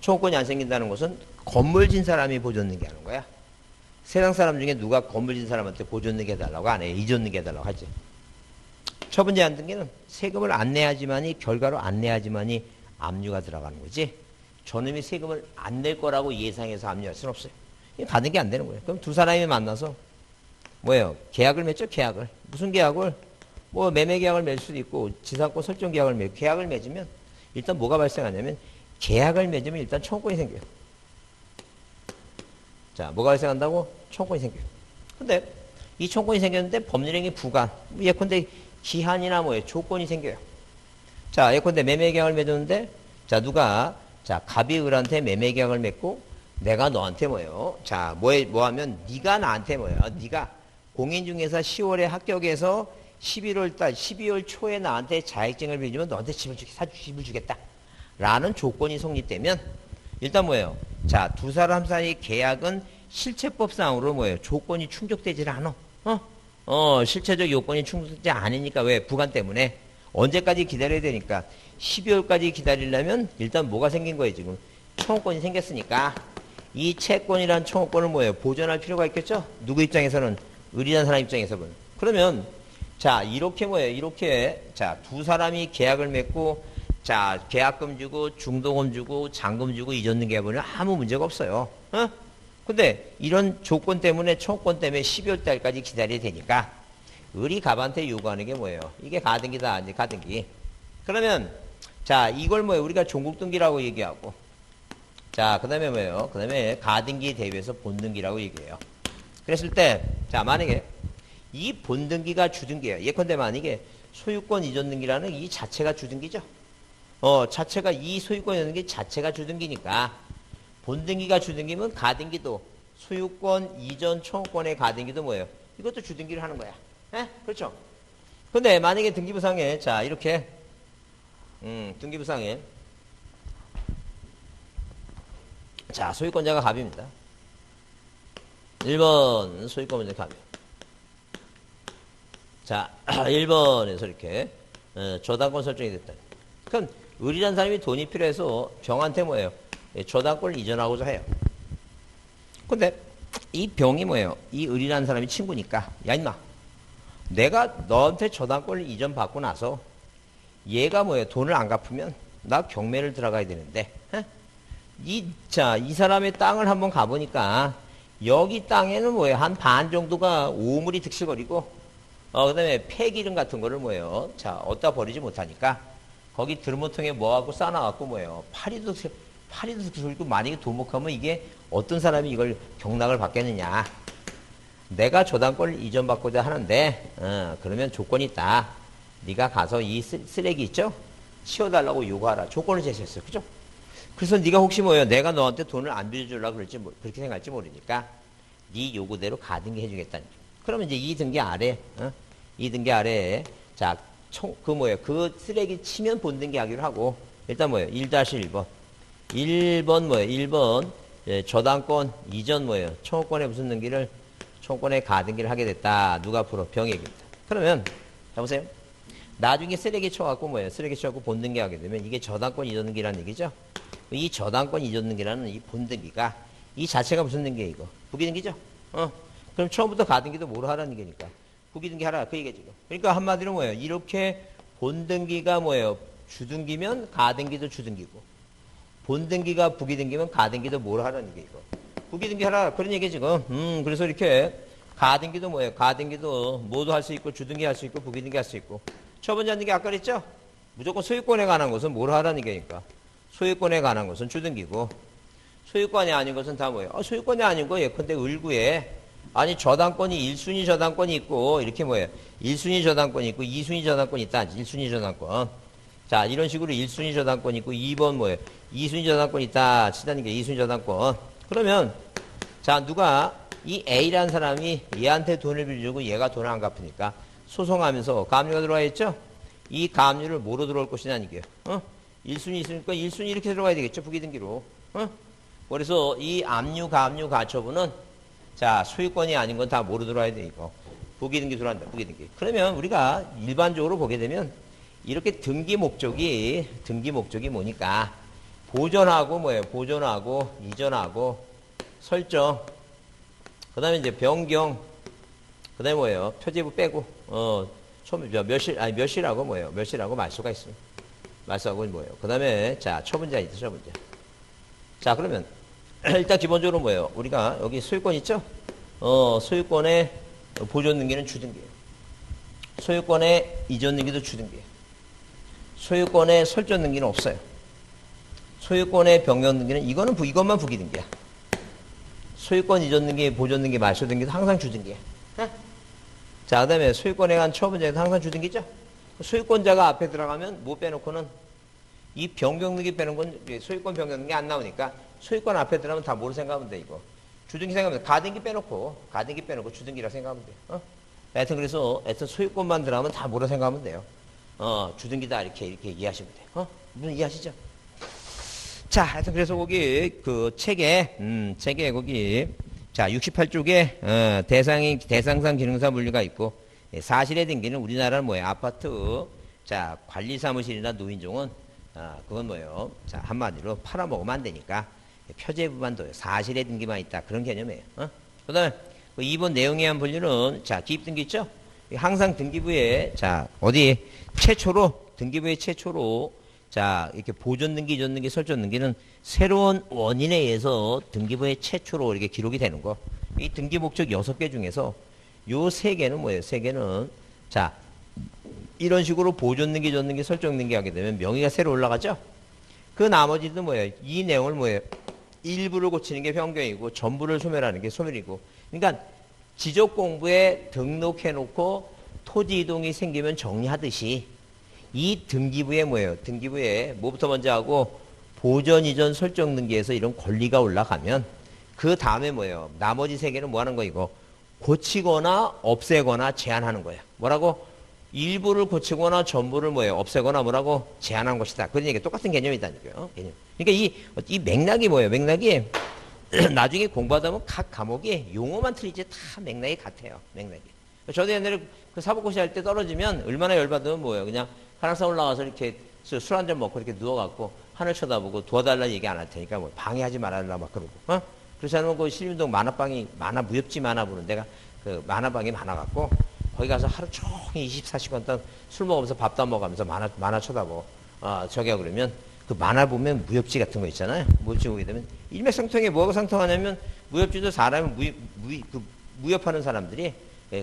청구권이 안 생긴다는 것은 건물 진 사람이 보존등기 하는 거야. 세상 사람 중에 누가 건물 진 사람한테 보존등기 해달라고 안 해. 이전등기 해달라고 하지. 처분제한 등기는 세금을 안 내야지만이 결과로 안 내야지만이 압류가 들어가는 거지. 저놈이 세금을 안 낼 거라고 예상해서 압류할 수는 없어요. 가등기 안 되는 거예요. 그럼 두 사람이 만나서 뭐예요? 계약을 맺죠. 계약을. 무슨 계약을? 뭐 매매 계약을 맺을 수도 있고 지상권 설정 계약을 계약을 맺으면 일단 뭐가 발생하냐면 계약을 맺으면 일단 청구권이 생겨요. 자, 뭐가 발생한다고? 청구권이 생겨요. 근데 이 청구권이 생겼는데 법률행위 부관. 예컨대 기한이나 뭐예요? 조건이 생겨요. 자, 예컨대 매매 계약을 맺었는데 자, 누가 자, 갑이 을한테 매매 계약을 맺고 내가 너한테 뭐예요? 자, 뭐 하면 네가 나한테 뭐예요? 네가 공인중개사 10월에 합격해서 11월 달, 12월 초에 나한테 자격증을 빌려주면 너한테 집을 주겠다. 라는 조건이 성립되면 일단 뭐예요? 자, 두 사람 사이 계약은 실체법상으로 뭐예요? 조건이 충족되질 않아. 실체적 요건이 충족되지 않으니까 왜? 부관 때문에. 언제까지 기다려야 되니까 12월까지 기다리려면 일단 뭐가 생긴 거예요, 지금? 청구권이 생겼으니까 이 채권이란 청구권을 뭐예요? 보존할 필요가 있겠죠? 누구 입장에서는? 의리한 사람 입장에서는. 그러면 자, 이렇게 뭐예요? 이렇게 자, 두 사람이 계약을 맺고 자, 계약금 주고 중도금 주고 잔금 주고 이전등 계약은 아무 문제가 없어요. 근데 이런 조건 때문에 청구권 때문에 12월 달까지 기다려야 되니까 의리갑한테 요구하는 게 뭐예요? 이게 가등기다, 이제 가등기. 그러면 자, 이걸 뭐예요? 우리가 종국등기라고 얘기하고 자, 그 다음에 뭐예요? 그 다음에 가등기에 대비해서 본등기라고 얘기해요. 그랬을 때, 자, 만약에 이 본등기가 주등기예요. 예컨대 만약에 소유권 이전 등기라는 이 자체가 주등기죠. 자체가 이 소유권 이전 등기 자체가 주등기니까 본등기가 주등기면 가등기도 소유권 이전 청구권의 가등기도 뭐예요? 이것도 주등기를 하는 거야. 그렇죠? 근데 만약에 등기부상에 자, 이렇게 등기부상에 자, 소유권자가 갑입니다. 1번 소유권자 갑이요. 자, 1번에서 이렇게 저당권 설정이 됐다. 그럼 의리란 사람이 돈이 필요해서 병한테 뭐예요? 저당권을 이전하고자 해요. 근데 이 병이 뭐예요? 이 의리란 사람이 친구니까 야 임마, 내가 너한테 저당권을 이전받고 나서 얘가 뭐예요? 돈을 안 갚으면 나 경매를 들어가야 되는데 이 사람의 땅을 한번 가보니까 여기 땅에는 뭐예요? 한 반 정도가 오물이 득실거리고 그 다음에 폐기름 같은 거를 뭐예요? 자, 어디다 버리지 못하니까 거기 들모통에 뭐하고 싸놔갖고 뭐예요? 파리도 들고 만약에 도목하면 이게 어떤 사람이 이걸 경락을 받겠느냐. 내가 저당권을 이전받고자 하는데 그러면 조건이 있다. 네가 가서 이 쓰레기 있죠? 치워달라고 요구하라. 조건을 제시했어요. 그죠? 그래서 네가 혹시 뭐예요? 내가 너한테 돈을 안 빌려주려고 그럴지 그렇게 생각할지 모르니까 네 요구대로 가등기 해주겠다는 거예요. 그러면 이제 이 등기 아래 이 등기 아래에 자, 그 쓰레기 치면 본등기 하기로 하고 일단 뭐예요? 1-1번 1번 뭐예요? 1번 저당권 이전 뭐예요? 청구권에 무슨 등기를 청구권에 가등기를 하게 됐다. 누가 풀어? 병액입니다. 그러면 자 보세요. 나중에 쓰레기 쳐갖고 뭐예요? 쓰레기 쳐갖고 본등기 하게 되면 이게 저당권 이전 등기라는 얘기죠. 이 저당권 이전 등기라는 이 본등기가 이 자체가 무슨 등기예요? 이거 부기등기죠. 그럼 처음부터 가등기도 뭐로 하라는 얘기니까 부기등기 하라 그 얘기죠. 그러니까 한마디로 뭐예요? 이렇게 본등기가 뭐예요? 주등기면 가등기도 주등기고 본등기가 부기등기면 가등기도 뭐로 하라는 얘기 이거 부기등기 하라 그런 얘기 지금. 그래서 이렇게 가등기도 뭐예요? 가등기도 모두 할 수 있고 주등기 할 수 있고 부기등기 할 수 있고 첫 번째 하는 게 아까 그랬죠? 무조건 소유권에 관한 것은 뭐로 하라는 얘기니까 소유권에 관한 것은 주등기고 소유권이 아닌 것은 다 뭐예요? 소유권이 아닌 거 예컨대 을구에 아니 저당권이 1순위 저당권이 있고 이렇게 뭐예요? 1순위 저당권이 있고 2순위 저당권이 있다. 1순위 저당권. 자, 이런 식으로 1순위 저당권이 있고 2번 뭐예요? 2순위 저당권이 있다. 치다는 게 2순위 저당권. 그러면 자, 누가 이 A라는 사람이 얘한테 돈을 빌려주고 얘가 돈을 안 갚으니까 소송하면서 가압류가 들어와 있죠? 이 가압류를 뭐로 들어올 것이냐 이게요. 1순위 있으니까 1순위 이렇게 들어가야 되겠죠? 부기등기로. 그래서 이 압류, 가압류, 가처분은 자, 소유권이 아닌 건 다 뭐로 들어와야 돼, 이거. 부기등기 들어간다, 부기등기. 그러면 우리가 일반적으로 보게 되면 이렇게 등기 목적이 뭐니까 보존하고 뭐예요? 보존하고, 이전하고, 설정. 그 다음에 이제 변경. 그 다음에 뭐예요? 표제부 빼고, 몇시라고 뭐예요? 몇시라고 말수가 있습니다. 말수하고 뭐예요? 그 다음에 자, 처분자 있죠, 처분자. 자, 그러면 일단 기본적으로 뭐예요? 우리가 여기 소유권 있죠? 소유권의 보존 등기는 주등기예요. 소유권의 이전 등기도 주등기예요. 소유권의 설정 등기는 없어요. 소유권의 변경 등기는 이것만 부기등기야. 소유권 이전 등기, 보존 등기, 말소 등기도 항상 주등기야. 자, 그다음에 소유권에 관한 처분자도 항상 주등기죠? 소유권자가 앞에 들어가면 뭐 빼놓고는 이 변경 등기 빼는 건 소유권 변경 등기 안 나오니까 소유권 앞에 들어가면 다 뭐로 생각하면 돼, 이거. 주등기 생각하면 가등기 빼놓고 주등기라 생각하면 돼요. 하여튼 그래서 소유권만 들어가면 다 뭐라 생각하면 돼요. 주등기다 이렇게 이해하시면 돼요. 무슨 이해하시죠? 자, 하여튼 그래서 거기 그 책에 거기 자 68쪽에 대상상 기능사 분류가 있고 사실의 등기는 우리나라는 뭐예요? 아파트 자 관리사무실이나 노인정은 그건 뭐예요? 자 한마디로 팔아먹으면 안 되니까 표제부만 둬요. 사실의 등기만 있다 그런 개념이에요. 그다음에 2번 내용에 의한 분류는 자 기입등기 있죠? 항상 등기부에 자 어디 등기부의 최초로 자 이렇게 보존등기, 이전등기, 설정등기는 새로운 원인에 의해서 등기부의 최초로 이렇게 기록이 되는 거. 이 등기 목적 6개 중에서 요 3개는 뭐예요? 3개는 자 이런 식으로 보존등기, 이전등기, 설정등기 하게 되면 명의가 새로 올라가죠? 그 나머지는 뭐예요? 이 내용을 뭐예요? 일부를 고치는 게 변경이고 전부를 소멸하는 게 소멸이고. 그러니까 지적공부에 등록해놓고 토지 이동이 생기면 정리하듯이 이 등기부에 뭐예요? 등기부에 뭐부터 먼저 하고 보전, 이전, 설정 등기에서 이런 권리가 올라가면 그 다음에 뭐예요? 나머지 3개는 뭐 하는 거이고 고치거나 없애거나 제한하는 거예요. 뭐라고? 일부를 고치거나 전부를 뭐예요? 없애거나 뭐라고? 제한한 것이다. 그런 얘기 똑같은 개념이다니까요. 개념. 그러니까 이 맥락이 뭐예요? 맥락이 나중에 공부하다 보면 각 과목이 용어만 틀리지 다 맥락이 같아요. 맥락이. 저도 옛날에 그 사법고시 할 때 떨어지면 얼마나 열받으면 뭐예요? 그냥 한학산 올라가서 이렇게 술 한 잔 먹고 이렇게 누워갖고 하늘 쳐다보고 도와달라 얘기 안 할 테니까 뭐 방해하지 말아달라 막 그러고. 그렇지 않으면 그 신림동 만화방이 무협지 만화 보는 데가 그 만화방이 많아갖고 거기 가서 하루 종일 24시간 동안 술 먹으면서 밥도 안 먹으면서 만화 쳐다보고. 저기야 그러면 그 만화 보면 무협지 같은 거 있잖아요. 무협지 보게 되면 일맥상통에 뭐가 상통하냐면 무협지도 사람이 무협하는 사람들이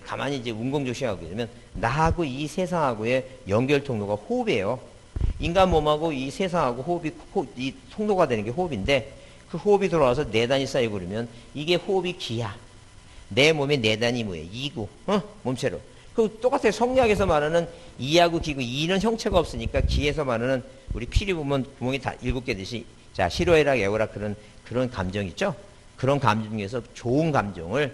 가만히 이제 운공조시하게 되면 나하고 이 세상하고의 연결 통로가 호흡이에요. 인간 몸하고 이 세상하고 이 통로가 되는 게 호흡인데 그 호흡이 돌아와서 내단이 쌓이고 그러면 이게 호흡이 기야. 내 몸에 내단이 뭐예요? 이구. 몸체로. 그 똑같아요. 성리학에서 말하는 이하고 기구. 이는 형체가 없으니까 기에서 말하는 우리 피리 보면 구멍이 다 7개듯이 자 싫어해라 애워라 그런 감정 있죠? 그런 감정 중에서 좋은 감정을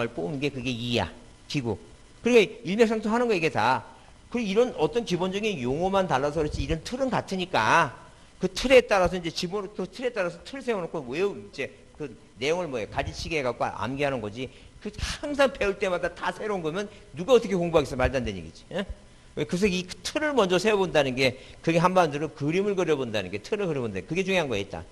뽑은 게 그게 이야. 기구. 그러니까 일맥상통하는 거 이게 다. 그리고 이런 어떤 기본적인 용어만 달라서 그렇지 이런 틀은 같으니까 그 틀에 따라서 이제 그 틀에 따라서 틀 세워놓고 이제 그 내용을 뭐예요? 가지치기 해갖고 암기하는 거지. 그 항상 배울 때마다 다 새로운 거면 누가 어떻게 공부하겠어? 말도 안 되는 얘기지. 그래서 이 틀을 먼저 세워본다는 게 그게 한마디로 그림을 그려본다는 게 틀을 그려본다. 그게 중요한 거예요, 일단.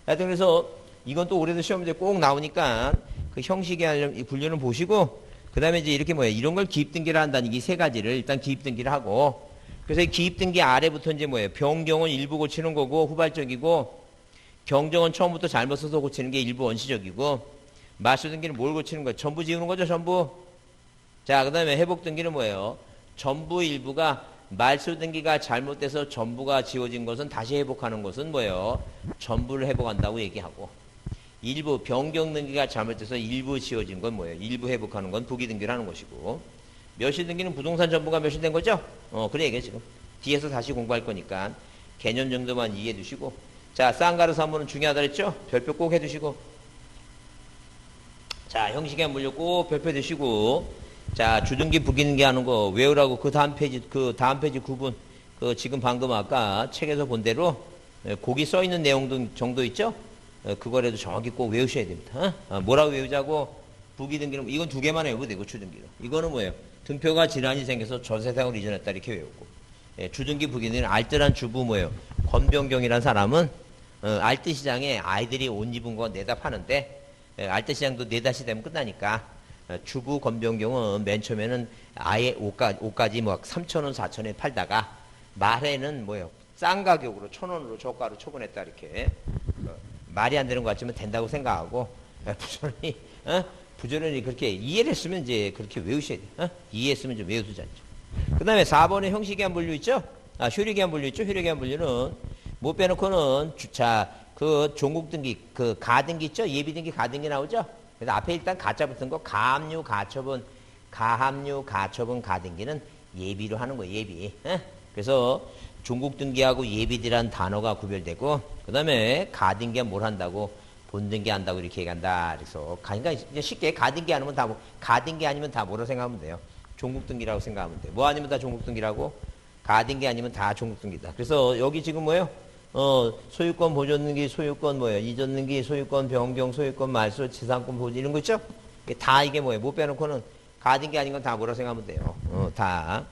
하여튼 그래서 이건 또 올해도 시험 문제 꼭 나오니까 그 형식의 분류는 보시고 그 다음에 이제 이렇게 뭐예요? 이런 걸 기입등기를 한다는 이 3가지를 일단 기입등기를 하고 그래서 이 기입등기 아래부터 이제 뭐예요? 변경은 일부 고치는 거고 후발적이고 경정은 처음부터 잘못 써서 고치는 게 일부 원시적이고 말소등기는 뭘 고치는 거예요? 전부 지우는 거죠, 전부. 자, 그 다음에 회복등기는 뭐예요? 전부 일부가 말소등기가 잘못돼서 전부가 지워진 것은 다시 회복하는 것은 뭐예요? 전부를 회복한다고 얘기하고 일부 변경등기가 잘못돼서 일부 지워진 건 뭐예요? 일부 회복하는 건 부기등기를 하는 것이고 멸시등기는 부동산 전부가 멸시된 거죠? 그래 이게 지금 뒤에서 다시 공부할 거니까 개념 정도만 이해해 두시고 자 쌍가르 산문은 중요하다 그랬죠? 별표 꼭 해두시고 자 형식의 물류 꼭 별표 두시고 자 주등기 부기등기 하는 거 외우라고 그 다음 페이지 9분 그 지금 방금 아까 책에서 본 대로 거기 써 있는 내용 정도 있죠? 그거라도 정확히 꼭 외우셔야 됩니다. 뭐라고 외우자고? 부기등기는 이건 2개만 외우면 되고 주등기로. 이거는 뭐예요? 등표가 질환이 생겨서 전세상으로 이전했다 이렇게 외우고. 주등기 부기등기는 알뜰한 주부 뭐예요? 권병경이라는 사람은 알뜰시장에 아이들이 옷 입은 거 내다 파는데 알뜰시장도 내다시 되면 끝나니까 주부 권병경은 맨 처음에는 아예 옷까지 뭐 3,000원 4,000원에 팔다가 말에는 뭐예요? 싼 가격으로 1,000원으로 저가로 처분했다 이렇게. 말이 안 되는 것 같지만 된다고 생각하고 부지런히 그렇게 이해를 했으면 이제 그렇게 외우셔야 돼요. 이해했으면 좀 외워두자. 그 다음에 4번에 형식의한 분류 있죠? 효력의한 분류 있죠? 효력의한 분류는 못 빼놓고는 그 종국등기 그 가등기 있죠? 예비등기 가등기 나오죠? 그래서 앞에 일단 가짜 붙은 거 가압류 가처분 가등기는 예비로 하는 거예요. 예비. 그래서 종국등기하고 예비디라는 단어가 구별되고 그 다음에 가등기가 뭘 한다고 본등기 한다고 이렇게 얘기한다. 그래서 그러니까 이제 쉽게 가등기 아니면 다 가등기 아니면 다 뭐라고 생각하면 돼요. 종국등기라고 생각하면 돼. 뭐 아니면 다 종국등기라고? 가등기 아니면 다 종국등기다. 그래서 여기 지금 뭐예요? 소유권 보존등기, 소유권 뭐예요? 이전등기, 소유권 변경, 소유권 말소, 지상권 보존 이런 거 있죠? 다 이게 뭐예요? 못 빼놓고는 가등기 아닌 건 다 뭐라고 생각하면 돼요. 다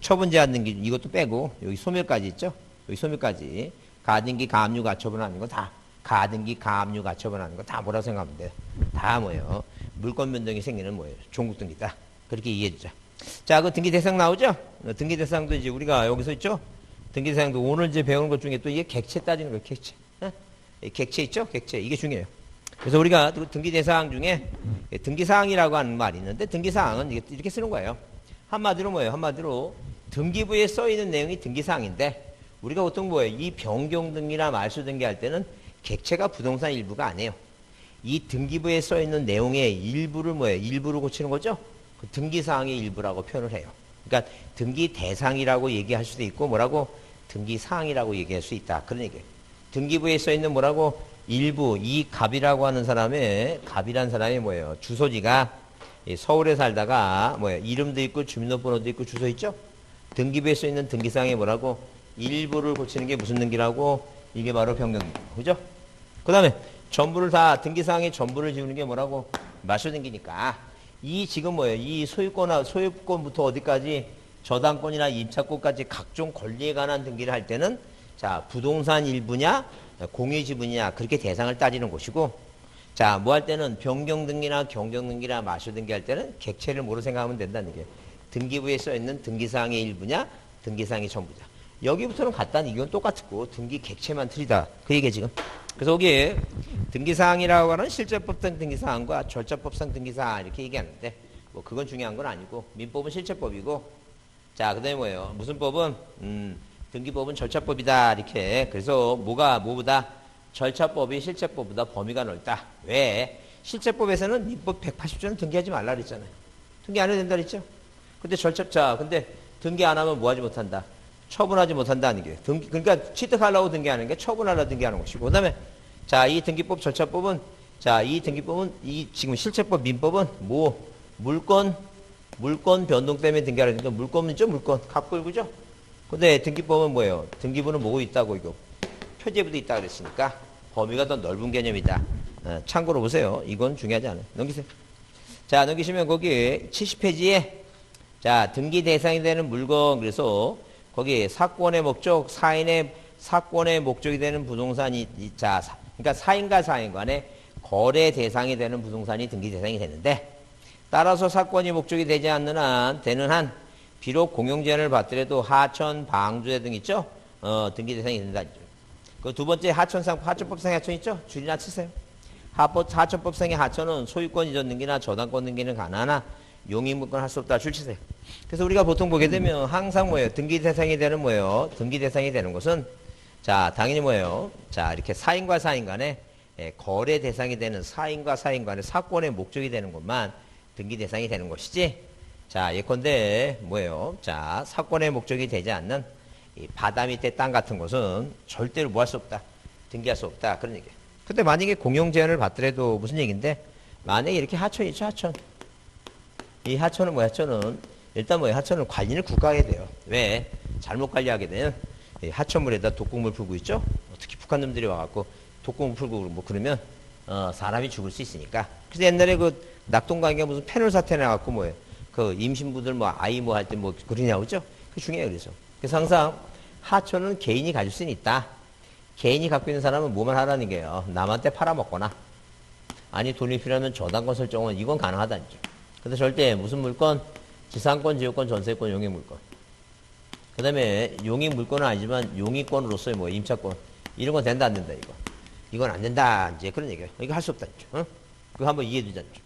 처분 제한 등기 이것도 빼고 여기 소멸까지 있죠? 여기 소멸까지 가등기, 가압류, 가처분 하는 거 다 가등기, 가압류, 가처분 하는 거 다 뭐라고 생각하면 돼? 다 뭐예요? 물권 변동이 생기는 뭐예요? 종국등기다. 그렇게 이해해 주자. 자, 그 등기 대상 나오죠? 등기 대상도 이제 우리가 여기서 있죠? 등기 대상도 오늘 이제 배우는 것 중에 또 이게 객체 따지는 거예요, 객체. 객체 있죠? 객체. 이게 중요해요. 그래서 우리가 등기 대상 중에 등기사항이라고 하는 말이 있는데 등기사항은 이렇게 쓰는 거예요. 한마디로 뭐예요? 한마디로 등기부에 써 있는 내용이 등기사항인데 우리가 보통 뭐예요? 이 변경등기나 말소등기 할 때는 객체가 부동산 일부가 아니에요. 이 등기부에 써 있는 내용의 일부를 뭐예요? 일부를 고치는 거죠? 그 등기사항의 일부라고 표현을 해요. 그러니까 등기 대상이라고 얘기할 수도 있고 뭐라고? 등기사항이라고 얘기할 수 있다. 그런 얘기예요. 등기부에 써 있는 뭐라고? 일부, 이 갑이라고 하는 사람의, 갑이란 사람이 뭐예요? 주소지가 서울에 살다가 뭐예요? 이름도 있고 주민등록번호도 있고 주소 있죠? 등기부에 써 있는 등기사항에 뭐라고? 일부를 고치는 게 무슨 등기라고? 이게 바로 변경등기. 그죠? 그 다음에 전부를 다, 등기사항에 전부를 지우는 게 뭐라고? 말소등기니까. 이 지금 뭐예요? 이 소유권부터 어디까지? 저당권이나 임차권까지 각종 권리에 관한 등기를 할 때는 자, 부동산 일부냐? 공유지분이냐? 그렇게 대상을 따지는 것이고 자, 뭐 할 때는 변경등기나 경정등기나 말소등기 할 때는 객체를 뭐로 생각하면 된다는 얘기예요. 등기부에 써있는 등기사항의 일부냐? 등기사항의 전부냐? 여기부터는 같다는 이건 똑같고 등기 객체만 틀리다. 그 얘기예요 지금. 그래서 여기에 등기사항이라고 하는 실제법상 등기사항과 절차법상 등기사항 이렇게 얘기하는데 뭐 그건 중요한 건 아니고 민법은 실제법이고 자, 그 다음에 뭐예요? 무슨 법은? 등기법은 절차법이다. 이렇게. 그래서 뭐보다? 절차법이 실제법보다 범위가 넓다. 왜? 실제법에서는 민법 180조는 등기하지 말라 그랬잖아요. 등기 안 해도 된다 그랬죠? 근데 근데 등기 안 하면 뭐 하지 못한다? 처분하지 못한다는 게. 그러니까 취득하려고 등기하는 게 처분하려고 등기하는 것이고. 그 다음에 자, 이 등기법 절차법은 자, 이 등기법은 이 지금 실제법 민법은 물권 변동 때문에 등기하려니까 그러니까 물권이죠, 물권. 갑불구죠? 근데 등기법은 뭐예요? 등기부는 뭐고 있다고 이거? 표제부도 있다 그랬으니까 범위가 더 넓은 개념이다. 참고로 보세요. 이건 중요하지 않아요. 넘기세요. 자, 넘기시면 거기 70페이지에 자, 등기 대상이 되는 물건 그래서 거기 사건의 목적, 사건의 목적이 되는 부동산이 자, 그러니까 사인과 사인 간에 거래 대상이 되는 부동산이 등기 대상이 되는데 따라서 사건이 목적이 되지 않는 한 되는 한 비록 공용제한을 받더라도 하천, 방조제 등 있죠? 등기 대상이 된다. 그 두 번째 하천법상의 하천 있죠? 줄이나 치세요. 하천법상의 하천은 소유권 이전 등기나 저당권 등기는 가능하나 용익물권 할 수 없다. 줄 치세요. 그래서 우리가 보통 보게 되면 항상 뭐예요? 등기 대상이 되는 뭐예요? 등기 대상이 되는 것은 자, 당연히 뭐예요? 자, 이렇게 사인과 사인 간에 거래 대상이 되는 사인과 사인 간에 사건의 목적이 되는 것만 등기 대상이 되는 것이지. 자, 예컨대 뭐예요? 자, 사건의 목적이 되지 않는 이 바다 밑에 땅 같은 것은 절대로 뭐 할 수 없다. 등기할 수 없다. 그런 얘기예요. 근데 만약에 공용 제한을 받더라도 무슨 얘기인데 만약에 이렇게 하천이 있죠, 하천. 이 하천은 뭐야? 하천은 일단 뭐야? 하천은 관리를 국가가 해야 돼요. 왜? 잘못 관리하게 되면 이 하천물에다 독극물 풀고 있죠? 특히 북한 놈들이 와갖고 독극물 풀고 뭐 그러면 사람이 죽을 수 있으니까. 그래서 옛날에 그 낙동강에 무슨 패널 사태 나갖고 뭐예요? 그 임신부들 뭐 아이 뭐 할 때 뭐 그러냐고 그죠? 그 중요해요. 그래서 항상 하천은 개인이 가질 수는 있다. 개인이 갖고 있는 사람은 뭐만 하라는 게요. 남한테 팔아먹거나 아니 돈이 필요하면 저당권 설정은 이건 가능하다는 죠. 근데 절대 무슨 물건? 지상권, 지역권, 전세권, 용익물권. 그 다음에 용익물권은 아니지만 용익권으로서의 뭐 임차권 이런 건 된다 안 된다 이거. 이건 안 된다 이제 그런 얘기예요. 이거 할 수 없다는 죠. 어? 그거 한번 이해해 두자는 죠.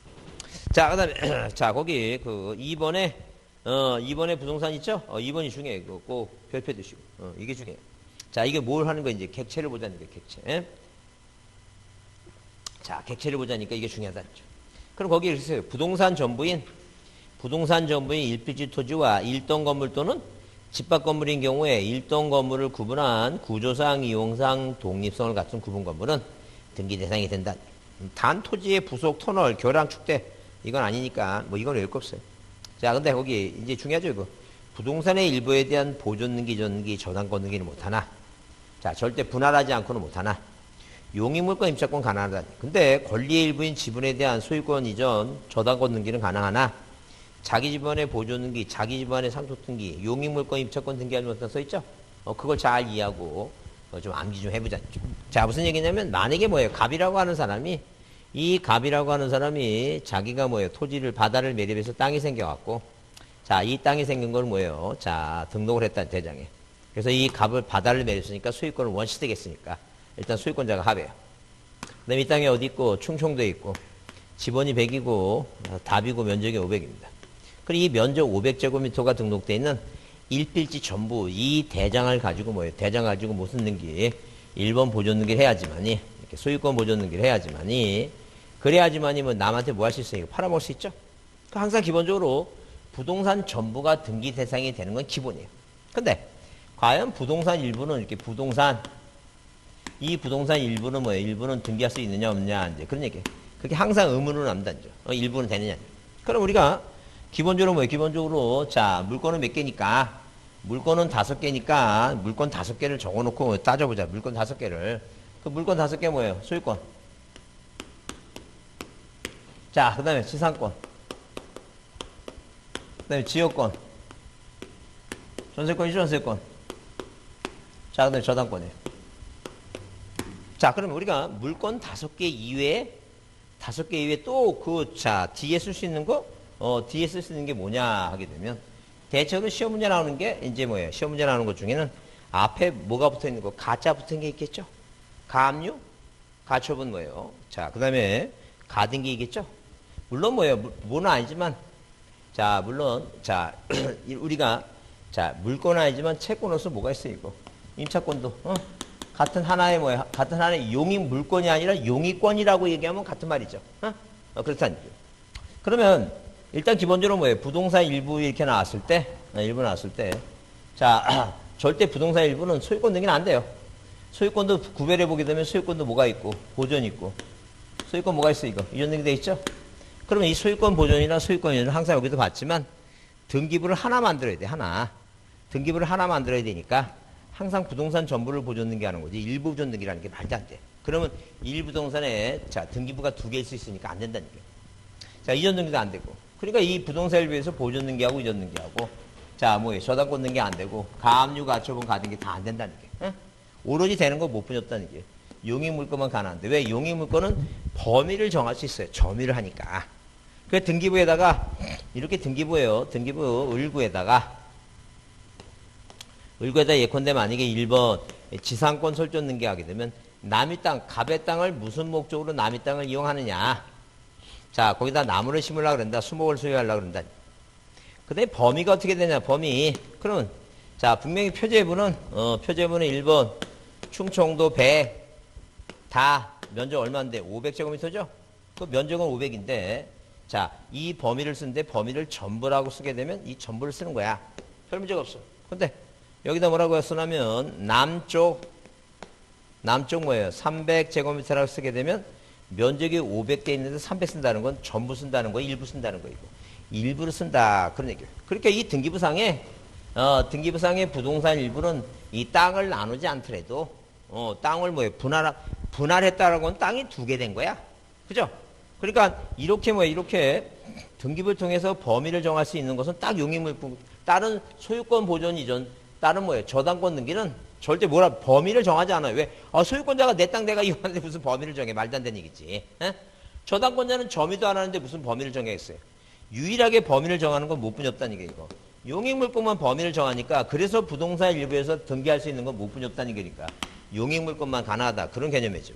자, 그 다음에, 자, 거기, 2번에 부동산 있죠? 2번이 중요해요. 그거 꼭 별표 드시고. 이게 중요해요. 자, 이게 뭘 하는 거야? 이제 객체를 보자는 거예요, 객체. 에? 자, 객체를 보자니까 이게 중요하다는 죠. 그럼 거기 이렇게 써요. 부동산 전부인 일필지 토지와 일동 건물 또는 집합 건물인 경우에 일동 건물을 구분한 구조상, 이용상, 독립성을 갖춘 구분 건물은 등기 대상이 된다. 단 토지의 부속, 터널, 교량, 축대 이건 아니니까 뭐 이건 외울 거 없어요. 자, 근데 거기 이제 중요하죠 이거. 부동산의 일부에 대한 보존 등기, 전기, 저당권 등기는 못하나. 자, 절대 분할하지 않고는 못하나. 용익물권 임차권 가능하다. 근데 권리의 일부인 지분에 대한 소유권 이전, 저당권 등기는 가능하나 자기 집안의 보존 등기, 자기 집안의 상속 등기, 용익물권 임차권 등기하지 못한 써 있죠? 그걸 잘 이해하고 좀 암기 좀 해보자. 자, 무슨 얘기냐면 만약에 뭐예요? 갑이라고 하는 사람이 이 갑이라고 하는 사람이 자기가 뭐예요? 토지를 바다를 매립해서 땅이 생겨갖고 자, 이 땅이 생긴 건 뭐예요? 자, 등록을 했다 대장에. 그래서 이 갑을 바다를 매립했으니까 소유권을 원시되겠으니까 일단 소유권자가 합이에요. 그 다음에 이 땅에 어디 있고 충청도에 있고 지번이 100이고 답이고 면적이 500입니다. 그리고 이 면적 500제곱미터가 등록되어 있는 일필지 전부 이 대장을 가지고 뭐예요? 대장 가지고 무슨 등기? 1번 보존 등기를 해야지만이 이렇게 소유권 보존 등기를 해야지만이 그래야지만이 뭐 남한테 뭐 할 수 있어요? 팔아먹을 수 있죠? 그러니까 항상 기본적으로 부동산 전부가 등기 대상이 되는 건 기본이에요. 근데 과연 부동산 일부는 이렇게 이 부동산 일부는 뭐예요? 일부는 등기할 수 있느냐 없느냐 이제 그런 얘기예요. 그게 항상 의문으로 남다죠. 일부는 되느냐. 그럼 우리가 기본적으로 뭐예요? 기본적으로 자 물건은 몇 개니까 물건은 5개니까 물건 5개를 적어놓고 따져보자. 물건 5개를 그 물건 5개 뭐예요? 소유권. 자 그다음에 지상권. 그다음에 지역권. 전세권이죠 전세권. 자 그다음에 저당권이에요. 자 그러면 우리가 물건 5개 이외에 또 자 뒤에 쓸 수 있는 거 뒤에 쓸 수 있는 게 뭐냐 하게 되면 대체로 시험 문제 나오는 게 이제 뭐예요? 시험 문제 나오는 것 중에는 앞에 뭐가 붙어 있는 거? 가짜 붙은 게 있겠죠? 가압류? 가처분 뭐예요? 자, 그 다음에 가등기이겠죠? 물론 뭐예요? 뭐는 아니지만 자, 물론 자, 우리가 자, 물건은 아니지만 채권으로서 뭐가 있어요, 이거? 임차권도 같은 하나의 뭐예요? 같은 하나의 용익 물건이 아니라 용익권이라고 얘기하면 같은 말이죠. 그렇다는 얘기예요. 그러면 일단 기본적으로 뭐예요? 부동산 일부 이렇게 나왔을 때, 자, 절대 부동산 일부는 소유권 등기는 안 돼요. 소유권도 구별해 보게 되면 소유권도 뭐가 있고, 보존이 있고, 소유권 뭐가 있어, 이거? 이전 등기 돼 있죠? 그러면 이 소유권 보존이나 소유권 이전은 항상 여기도 봤지만, 등기부를 하나 만들어야 돼, 하나. 등기부를 하나 만들어야 되니까, 항상 부동산 전부를 보존 등기하는 거지, 일부 보존 등기라는 게 말도 안 돼. 그러면 일부동산에, 자, 등기부가 2개일 수 있으니까 안 된다는 얘기예요. 자, 이전 등기도 안 되고. 그러니까 이 부동산 일부에서 보존 등기하고 이전 등기하고 자 뭐예요? 저당권 등기 안 되고 가압류 가처분 가등기 다 안 된다는 게 오로지 되는 거 못 분였다는 게 용익물건만 가능한데 왜 용익물건은 범위를 정할 수 있어요. 점유를 하니까. 그 등기부에다가 이렇게 등기부예요. 등기부 을구에다가 예컨대 만약에 1번 지상권 설정 등기하게 되면 남의 땅 갑의 땅을 무슨 목적으로 남의 땅을 이용하느냐. 자, 거기다 나무를 심으려고 그런다. 수목을 소유하려고 그런다. 그 다음에 범위가 어떻게 되냐, 범위. 그러면, 자, 분명히 표제부는 1번, 충청도 배, 다, 면적 얼마인데? 500제곱미터죠? 그 면적은 500인데, 자, 이 범위를 쓰는데 범위를 전부라고 쓰게 되면 이 전부를 쓰는 거야. 별 문제가 없어. 근데, 여기다 뭐라고 쓰냐면, 남쪽 뭐예요? 300제곱미터라고 쓰게 되면, 면적이 500개 있는데 300 쓴다는 건 전부 쓴다는 거, 일부 쓴다는 거, 이거. 일부를 쓴다. 그런 얘기예요. 그러니까 이 등기부상에 부동산 일부는 이 땅을 나누지 않더라도, 땅을 뭐예요? 분할했다라는 건 땅이 2개 된 거야. 그죠? 그러니까 이렇게 등기부를 통해서 범위를 정할 수 있는 것은 딱 용익물품, 다른 소유권 보존 이전, 다른 뭐예요? 저당권 등기는 절대 범위를 정하지 않아요. 왜? 소유권자가 내 땅 내가 이용하는데 무슨 범위를 정해? 말도 안 되는 얘기지. 저당권자는 점유도 안 하는데 무슨 범위를 정하겠어요? 유일하게 범위를 정하는 건 못 분이 없다는 얘기예요, 이거. 용익물권만 범위를 정하니까 그래서 부동산 일부에서 등기할 수 있는 건 못 분이 없다는 얘기니까 용익물권만 가능하다. 그런 개념이죠.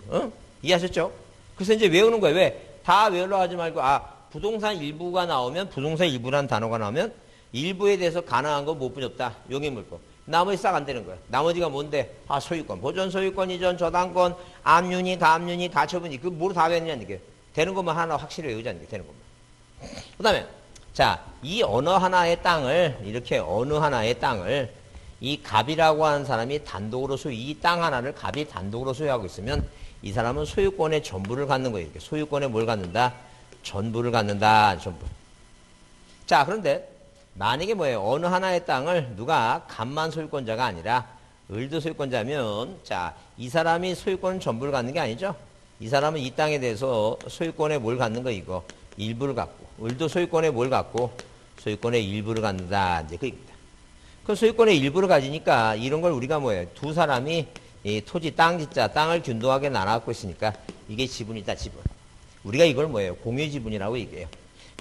이해하셨죠? 그래서 이제 외우는 거예요. 왜? 다 외우려고 하지 말고 부동산 일부가 나오면 부동산 일부라는 단어가 나오면 일부에 대해서 가능한 건 못 분이 없다. 용익물권. 나머지 싹 안 되는 거야. 나머지가 뭔데? 소유권. 보존 소유권, 이전, 저당권, 압류니, 가압류니, 가처분이. 그 뭐로 다 되느냐는 게. 되는 것만 하나 확실히 외우자는 게 되는 것만. 그 다음에, 자, 이 어느 하나의 땅을, 이 갑이라고 하는 사람이 단독으로 이 땅 하나를 갑이 단독으로 소유하고 있으면 이 사람은 소유권의 전부를 갖는 거예요. 이렇게 소유권에 뭘 갖는다? 전부를 갖는다. 전부. 자, 그런데 만약에 뭐예요? 어느 하나의 땅을 누가 갑만 소유권자가 아니라 을도 소유권자면, 자, 이 사람이 소유권 전부를 갖는 게 아니죠. 이 사람은 이 땅에 대해서 소유권에 뭘 갖는 거 이거 일부를 갖고, 을도 소유권에 뭘 갖고 소유권의 일부를 갖는다. 이제 그 얘기입니다. 그 소유권의 일부를 가지니까 이런 걸 우리가 뭐예요? 두 사람이 이 토지 땅 짓자 땅을 균등하게 나눠갖고 있으니까 이게 지분이다. 지분. 우리가 이걸 뭐예요? 공유 지분이라고 얘기해요.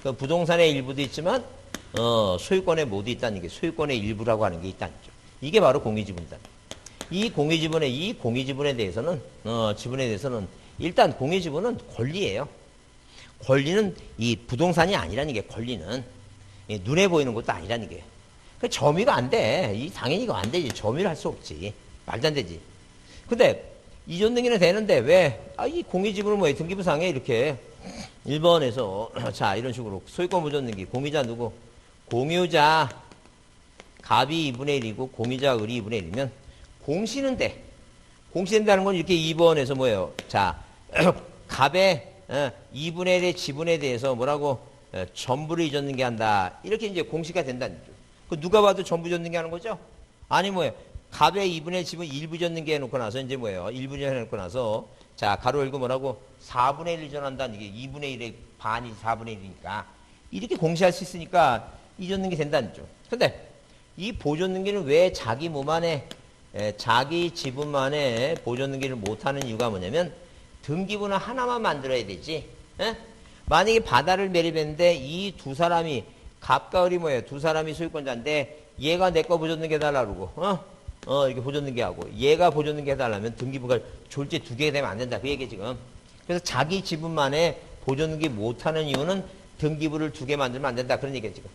그 부동산의 일부도 있지만 소유권에 모두 있다는 게 소유권의 일부라고 하는 게 있다는 거죠. 이게 바로 공유 지분이다. 이 공유 지분에 대해서는 지분에 대해서는 일단 공유 지분은 권리예요. 권리는 이 부동산이 아니라는 게 권리는 눈에 보이는 것도 아니라는 게. 그 점유가 안 돼. 당연히 이거 안 되지. 점유를 할 수 없지. 말도 안 되지. 근데 이전 등기는 되는데 왜? 이 공유 지분을 뭐예요? 등기부상에 이렇게 1번에서 자 이런 식으로 소유권 보존 등기 공유자 누구? 공유자 갑이 2분의 1이고 공유자 을이 2분의 1이면 공시는 돼. 공시된다는 건 이렇게 2번에서 뭐예요? 자 갑의 2분의 1의 지분에 대해서 뭐라고 전부를 이전등기한다. 이렇게 이제 공시가 된다는 거죠. 그 누가 봐도 전부 이전등기하는 거죠? 아니 뭐예요? 갑의 2분의 지분 일부 이전등기 해놓고 나서 이제 뭐예요? 일부 이전해놓고 나서 자 가로 열고 뭐라고 4분의 1 이전한다는 게 2분의 1의 반이 4분의 1이니까 이렇게 공시할 수 있으니까 이전등기 된다는 거죠. 근데 이 보존등기는 왜 자기 몸 안에 자기 지분만에 보존등기를 못하는 이유가 뭐냐면 등기부는 하나만 만들어야 되지. 에? 만약에 바다를 매립했는데 이 두 사람이 갑과 을이 뭐예요? 두 사람이 소유권자인데 얘가 내 거 보존등기 해달라고 이렇게 보존등기하고 얘가 보존등기 해달라면 등기부가 졸지 두 개가 되면 안 된다. 그 얘기 지금. 그래서 자기 지분만에 보존등기 못하는 이유는 등기부를 두 개 만들면 안 된다. 그런 얘기예요 지금.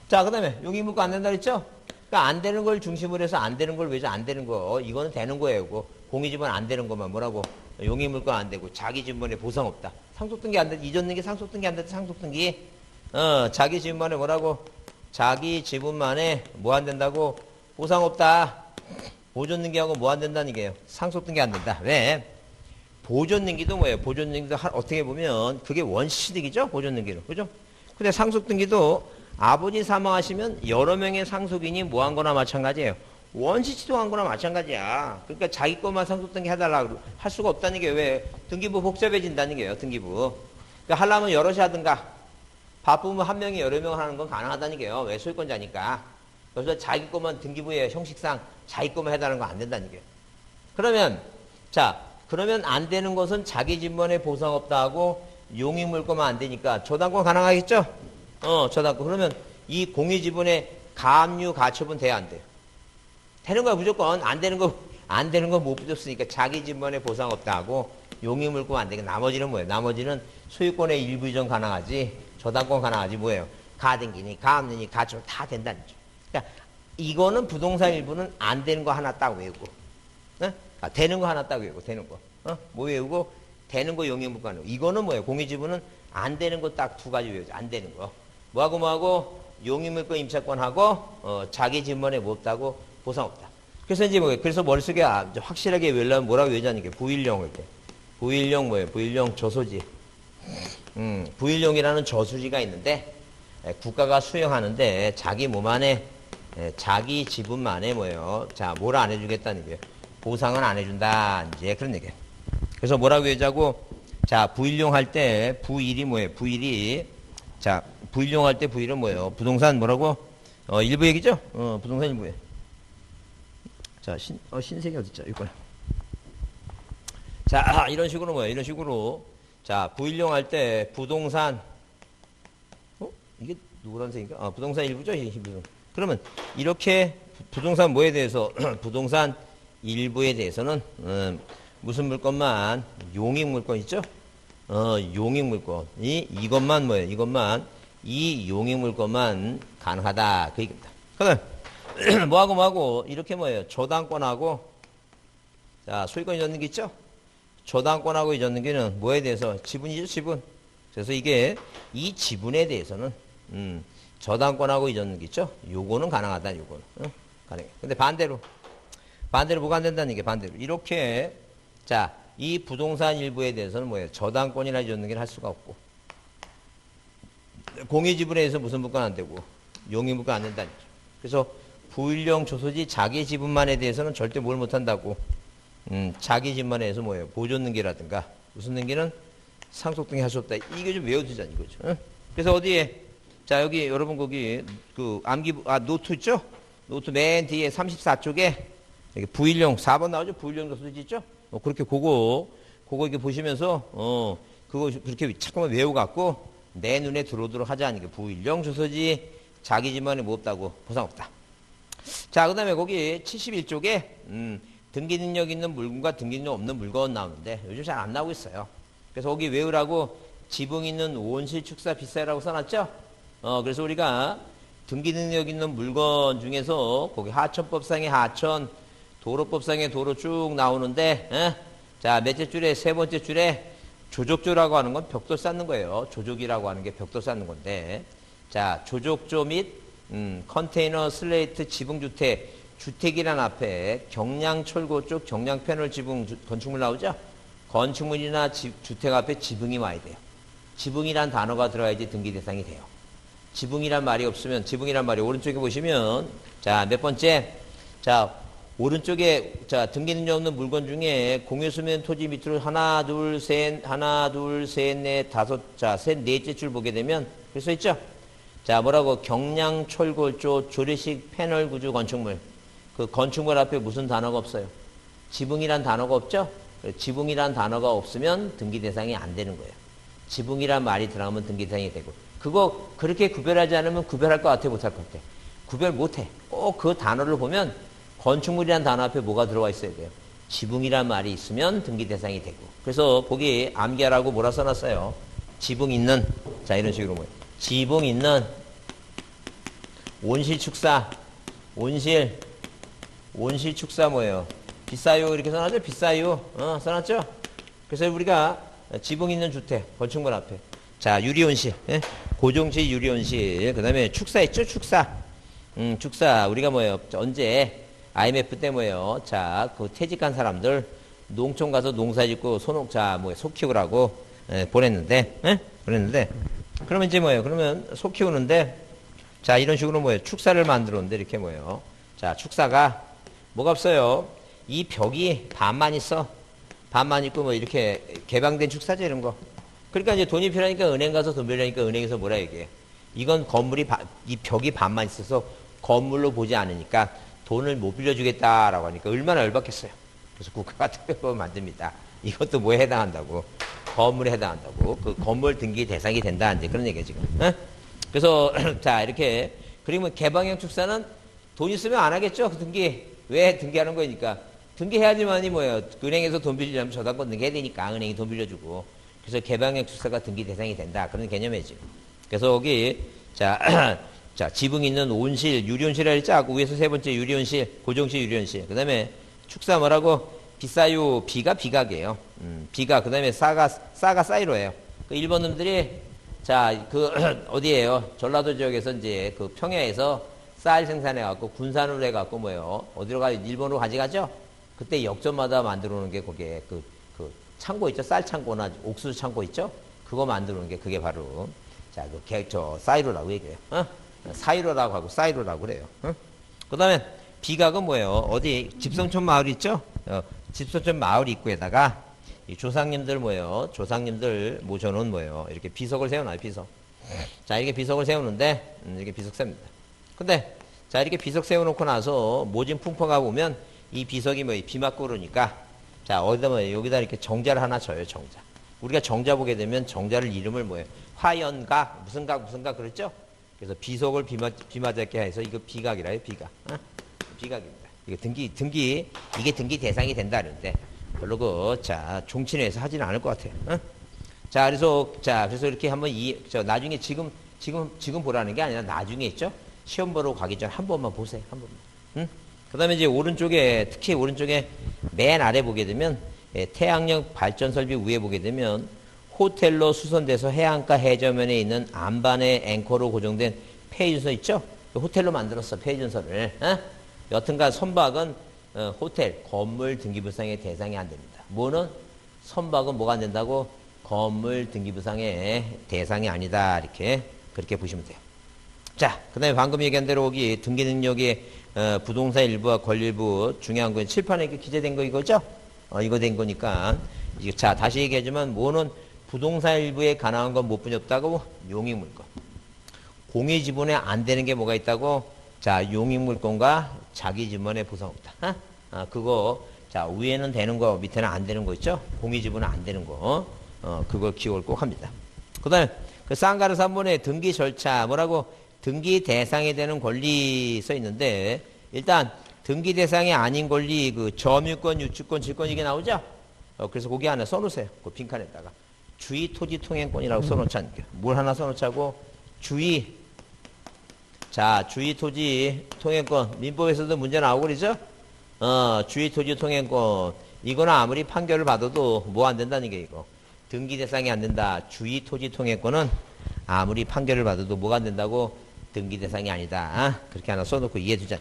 자, 그 다음에 용익물권 안 된다 그랬죠? 그러니까 안 되는 걸 중심으로 해서 안 되는 걸 왜죠? 안 되는 거. 이거는 되는 거예요. 공유지분 안 되는 것만 뭐라고? 용익물권 안 되고 자기 지분만에 보상 없다. 상속등기 안 돼. 이전등기 상속등기 안 돼. 상속등기. 자기 지분만에 뭐라고? 자기 지분만에 뭐 안 된다고? 보상 없다. 보존등기하고 뭐 안 된다는 얘기예요. 상속등기 안 된다. 왜? 보존등기도 뭐예요? 보존등기도 어떻게 보면 그게 원시득이죠? 보존등기는. 그죠? 근데 상속등기도 아버지 사망하시면 여러 명의 상속인이 뭐 한 거나 마찬가지예요. 원시치동한 거나 마찬가지야. 그러니까 자기 것만 상속등기 해달라고 할 수가 없다는 게 왜? 등기부 복잡해진다는 게요. 등기부. 그러니까 하려면 여럿이 하든가 바쁘면 한 명이 여러 명 하는 건 가능하다는 게요. 왜? 소유권자니까. 그래서 자기 것만 등기부의 형식상 자기 것만 해달라는 건 안 된다는 게요. 그러면 그러면 안 되는 것은 자기 지분에 보상 없다 하고 용익물권만 안 되니까 저당권 가능하겠죠? 저당권. 그러면 이 공유지분의 가압류 가처분 돼야 안 돼요? 되는 거야 무조건. 안 되는 거 못 붙였으니까 자기 지분에 보상 없다 하고 용익물권 안 되니까 나머지는 뭐예요? 나머지는 소유권의 일부 이전 가능하지 저당권 가능하지 뭐예요? 가등기니 가압류니 가처분 다 된다는 거죠. 그러니까 이거는 부동산 일부는 안 되는 거 하나 딱 외우고 되는 거 하나 딱 외우고 되는 거 뭐 외우고 되는 거 용익물권 외우고 이거는 뭐예요? 공유지분은 안 되는 거 딱 두 가지 외우죠. 안 되는 거 뭐하고 용익물권 임차권하고 자기 지분에 뭐 없다고 보상 없다. 그래서 이제 그래서 머릿속에 이제 확실하게 외우려면 뭐라고 외우자는 게 부일령을 때. 부일령 뭐예요? 부일령 저소지. 부일령이라는 저수지가 있는데 국가가 수용하는데 자기 몸 안에 자기 지분만에 뭐예요? 자, 뭘 안 해주겠다는 얘기예요. 보상은 안 해준다. 이제 그런 얘기예요. 그래서 뭐라고 외우자고? 자, 부일령 할 때 부일이 뭐예요? 부일이 자, 부일령 할 때 부일은 뭐예요? 부동산 뭐라고? 일부 얘기죠? 부동산 일부에. 자, 신세계 어딨죠? 이거요. 자, 이런 식으로 뭐예요? 이런 식으로. 자, 부일령 할 때 부동산, 이게 노란색인가? 부동산 일부죠? 그러면 이렇게 부동산 뭐에 대해서, 부동산 일부에 대해서는, 무슨 물건만, 용익물건 있죠? 용익물건. 이것만 뭐예요? 이것만, 이 용익물건만 가능하다. 그 얘기입니다. 그다음 뭐하고 이렇게 뭐예요? 저당권하고 자 소유권 이전등기 있죠? 저당권하고 이전등기는 뭐에 대해서? 지분이죠, 지분. 그래서 이게 이 지분에 대해서는 저당권하고 이전등기 있죠? 요거는 가능하다. 요거는 가능해. 근데 반대로 뭐가 안 된다는 게 반대로. 이렇게, 자, 이 부동산 일부에 대해서는 뭐예요? 저당권이나 이전등기를 할 수가 없고. 공유지분에 서 무슨 물건 안 되고, 용의물건 안 된다는 거죠. 그래서 부일령 조소지 자기 지분만에 대해서는 절대 뭘 못 한다고. 자기 지분만에 대해서 뭐예요? 보존등기라든가, 무슨 등기는 상속등기 할 수 없다. 이게 좀 외워두자는 이거죠. 응? 그래서 어디에, 자, 여기, 여러분, 거기, 노트 있죠? 노트 맨 뒤에 34쪽에, 여기 부일령, 4번 나오죠? 부일령 조소지 있죠? 그렇게 그거 이렇게 보시면서, 그거 그렇게 잠깐만 외워갖고, 내 눈에 들어오도록 하자는 게 부일령 조소지, 자기 지분만에 뭐 없다고, 보상 없다. 자, 그 다음에 거기 71쪽에, 등기 능력 있는 물건과 등기 능력 없는 물건 나오는데, 요즘 잘 안 나오고 있어요. 그래서 거기 외우라고, 지붕 있는 온실 축사 비싸라고 써놨죠? 그래서 우리가 등기 능력 있는 물건 중에서 거기 하천법상의 하천, 도로법상의 도로 쭉 나오는데, 자, 몇째 줄에, 세 번째 줄에 조족조라고 하는 건 벽돌 쌓는 거예요. 조족이라고 하는 게 벽돌 쌓는 건데, 자, 조족조 및, 컨테이너, 슬레이트, 지붕주택, 주택이란 앞에 경량철고 쪽 경량패널 지붕 건축물 나오죠? 건축물이나 주택 앞에 지붕이 와야 돼요. 지붕이란 단어가 들어야지 등기 대상이 돼요. 지붕이란 말이 없으면, 지붕이란 말이 오른쪽에 보시면, 자, 몇 번째, 자, 오른쪽에, 자, 등기 능력 없는 물건 중에 공유수면 토지 밑으로 하나, 둘, 셋, 넷, 다섯, 자, 셋, 넷째 줄 보게 되면, 그래 써 있죠? 자, 뭐라고, 경량철골조 조리식 패널 구조 건축물. 그 건축물 앞에 무슨 단어가 없어요? 지붕이란 단어가 없죠? 지붕이란 단어가 없으면 등기 대상이 안 되는 거예요. 지붕이란 말이 들어가면 등기 대상이 되고. 그거 그렇게 구별하지 않으면 구별할 것 같아, 못할 것 같아? 구별 못해. 꼭 그 단어를 보면 건축물이란 단어 앞에 뭐가 들어와 있어야 돼요? 지붕이란 말이 있으면 등기 대상이 되고. 그래서 거기 암기하라고 뭐라 써놨어요? 지붕 있는, 자, 이런 식으로 뭐예요? 지붕 있는 온실 축사, 온실 축사 뭐예요? 비싸요. 이렇게 써놨죠? 비싸요. 써놨죠? 그래서 우리가 지붕 있는 주택, 건축물 앞에. 자, 유리온실, 예? 고정식 유리온실. 그 다음에 축사 있죠? 축사. 축사. 우리가 뭐예요? 언제 IMF 때 뭐예요? 자, 그 퇴직한 사람들 농촌 가서 농사 짓고 소 키우라고 보냈는데, 예? 보냈는데, 그러면 이제 뭐예요? 그러면 소 키우는데, 자, 이런 식으로 뭐예요? 축사를 만들었는데, 이렇게 뭐예요? 자, 축사가 뭐가 없어요? 이 벽이 반만 있어. 반만 있고 뭐 이렇게 개방된 축사죠, 이런 거. 그러니까 이제 돈이 필요하니까 은행 가서 돈 빌려니까 은행에서 뭐라 얘기해? 이건 이 벽이 반만 있어서 건물로 보지 않으니까 돈을 못 빌려주겠다라고 하니까 얼마나 열받겠어요. 그래서 국가가 특별법을 만듭니다. 이것도 뭐에 해당한다고? 건물에 해당한다고. 그 건물 등기 대상이 된다. 이제 그런 얘기야, 지금. 그래서, 자, 이렇게. 그리고 개방형 축사는 돈 있으면 안 하겠죠? 그 등기. 왜 등기하는 거니까? 등기해야지만이 뭐예요? 은행에서 돈 빌리려면 저당권 등기해야 되니까 은행이 돈 빌려주고. 그래서 개방형 축사가 등기 대상이 된다. 그런 개념이죠. 그래서 여기, 자, 자, 지붕 있는 온실, 유리온실이라 했죠? 위에서 세 번째 유리온실, 고정식 유리온실. 그 다음에 축사 뭐라고? 비싸요. 비가 비각이에요. 비가. 그 다음에 싸가 싸이로예요. 그 일본 놈들이, 자, 그, 어디에요? 전라도 지역에서 이제 그 평야에서 쌀 생산해갖고 군산으로 해갖고 뭐예요? 어디로 일본으로 가져가죠? 그때 역전마다 만들어 놓은 게 거기에 그 창고 있죠? 쌀 창고나 옥수수 창고 있죠? 그거 만들어 놓은 게 그게 바로, 자, 싸이로라고 얘기해요. 사이로라고 하고 싸이로라고 그래요. 그 다음에 비각은 뭐예요? 어디 집성촌 마을 있죠? 집성촌 마을 입구에다가 이 조상님들 뭐예요? 조상님들 모셔놓은 뭐예요? 이렇게 비석을 세워놔요. 비석. 자, 이렇게 비석을 세우는데 이렇게 비석 세웁니다. 근데 자, 이렇게 비석 세워놓고 나서 모진 풍파가 보면 이 비석이 뭐 비 맞고 그러니까, 자, 어디다 뭐 여기다 이렇게 정자를 하나 져요. 정자. 우리가 정자 보게 되면 정자를 이름을 뭐예요? 화연각 무슨 각 그랬죠? 그래서 비석을 비 맞았게 해서 이거 비각이라 해요. 비각. 비각입니다. 이거 이게 등기 대상이 된다 그러는데 별로 자, 종친회에서 하지는 않을 것 같아요. 자, 그래서 이렇게 한번 나중에 지금 보라는 게 아니라 나중에 있죠? 시험 보러 가기 전에 한 번만 보세요. 한 번만. 그 다음에 이제 특히 오른쪽에 맨 아래 보게 되면, 태양력 발전 설비 위에 보게 되면, 호텔로 수선돼서 해안가 해저면에 있는 안반의 앵커로 고정된 폐유준서 있죠? 호텔로 만들었어, 폐유준서를. 여튼간 선박은 호텔, 건물 등기부상의 대상이 안 됩니다. 뭐는 선박은 뭐가 안 된다고? 건물 등기부상의 대상이 아니다. 이렇게 그렇게 보시면 돼요. 자, 그 다음에 방금 얘기한 대로 여기 등기 능력이 부동산 일부와 권리 일부 중요한 건 칠판에 이렇게 기재된 거 이거죠? 이거 된 거니까. 자, 다시 얘기하지만 뭐는 부동산 일부에 가능한 건 못 분이 없다고? 용익물권. 공의 지분에 안 되는 게 뭐가 있다고? 자, 용익물권과 자기 지분에 보상 없다. 그거 자 위에는 되는 거 밑에는 안 되는 거 있죠? 공의 지분은 안 되는 거. 그걸 기억을 꼭 합니다. 그 다음에 그 쌍가루 3번에 등기 절차 뭐라고? 등기 대상이 되는 권리 써 있는데 일단 등기 대상이 아닌 권리 그 점유권, 유축권, 질권 이게 나오죠? 그래서 거기 하나 써놓으세요. 그 빈칸에다가 주의 토지 통행권이라고 써놓자는 게. 뭘 하나 써놓자고? 주의. 자, 주의 토지 통행권. 민법에서도 문제 나오고 그러죠? 주의 토지 통행권. 이거는 아무리 판결을 받아도 뭐 안 된다는 게 이거. 등기 대상이 안 된다. 주의 토지 통행권은 아무리 판결을 받아도 뭐가 안 된다고? 등기 대상이 아니다. 그렇게 하나 써놓고 이해해 두자.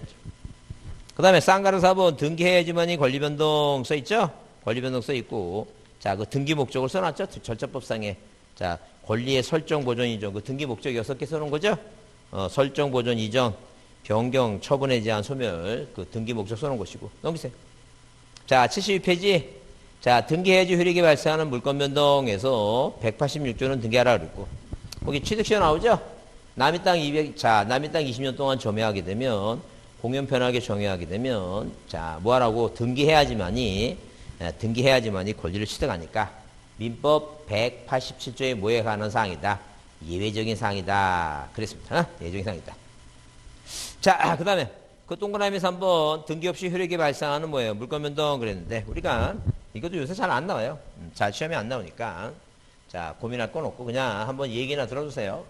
그 다음에 쌍가루 4번 등기해야지만이 권리변동 써있죠? 권리변동 써있고 자, 그 등기 목적을 써놨죠? 절차법상에. 자, 권리의 설정, 보존, 이전. 그 등기 목적 6개 써놓은 거죠? 설정, 보존, 이전, 변경, 처분에 대한 소멸. 그 등기 목적 써놓은 것이고. 넘기세요. 자, 72페이지. 자, 등기해야지 효력이 발생하는 물권 변동에서 186조는 등기하라 그랬고. 거기 취득시효 나오죠? 남의 땅 20년 동안 점유하게 되면, 공연 편하게 정의하게 되면, 자, 뭐 하라고? 등기해야지만이 권리를 취득하니까, 민법 187조에 뭐에 관한 사항이다? 예외적인 사항이다. 그랬습니다. 예외적인 사항이다. 자, 그 다음에, 그 동그라미 3번, 등기 없이 효력이 발생하는 뭐예요? 물권 변동 그랬는데, 우리가, 이것도 요새 잘 안 나와요. 자, 시험에 안 나오니까. 자, 고민할 건 없고, 그냥 한번 얘기나 들어주세요.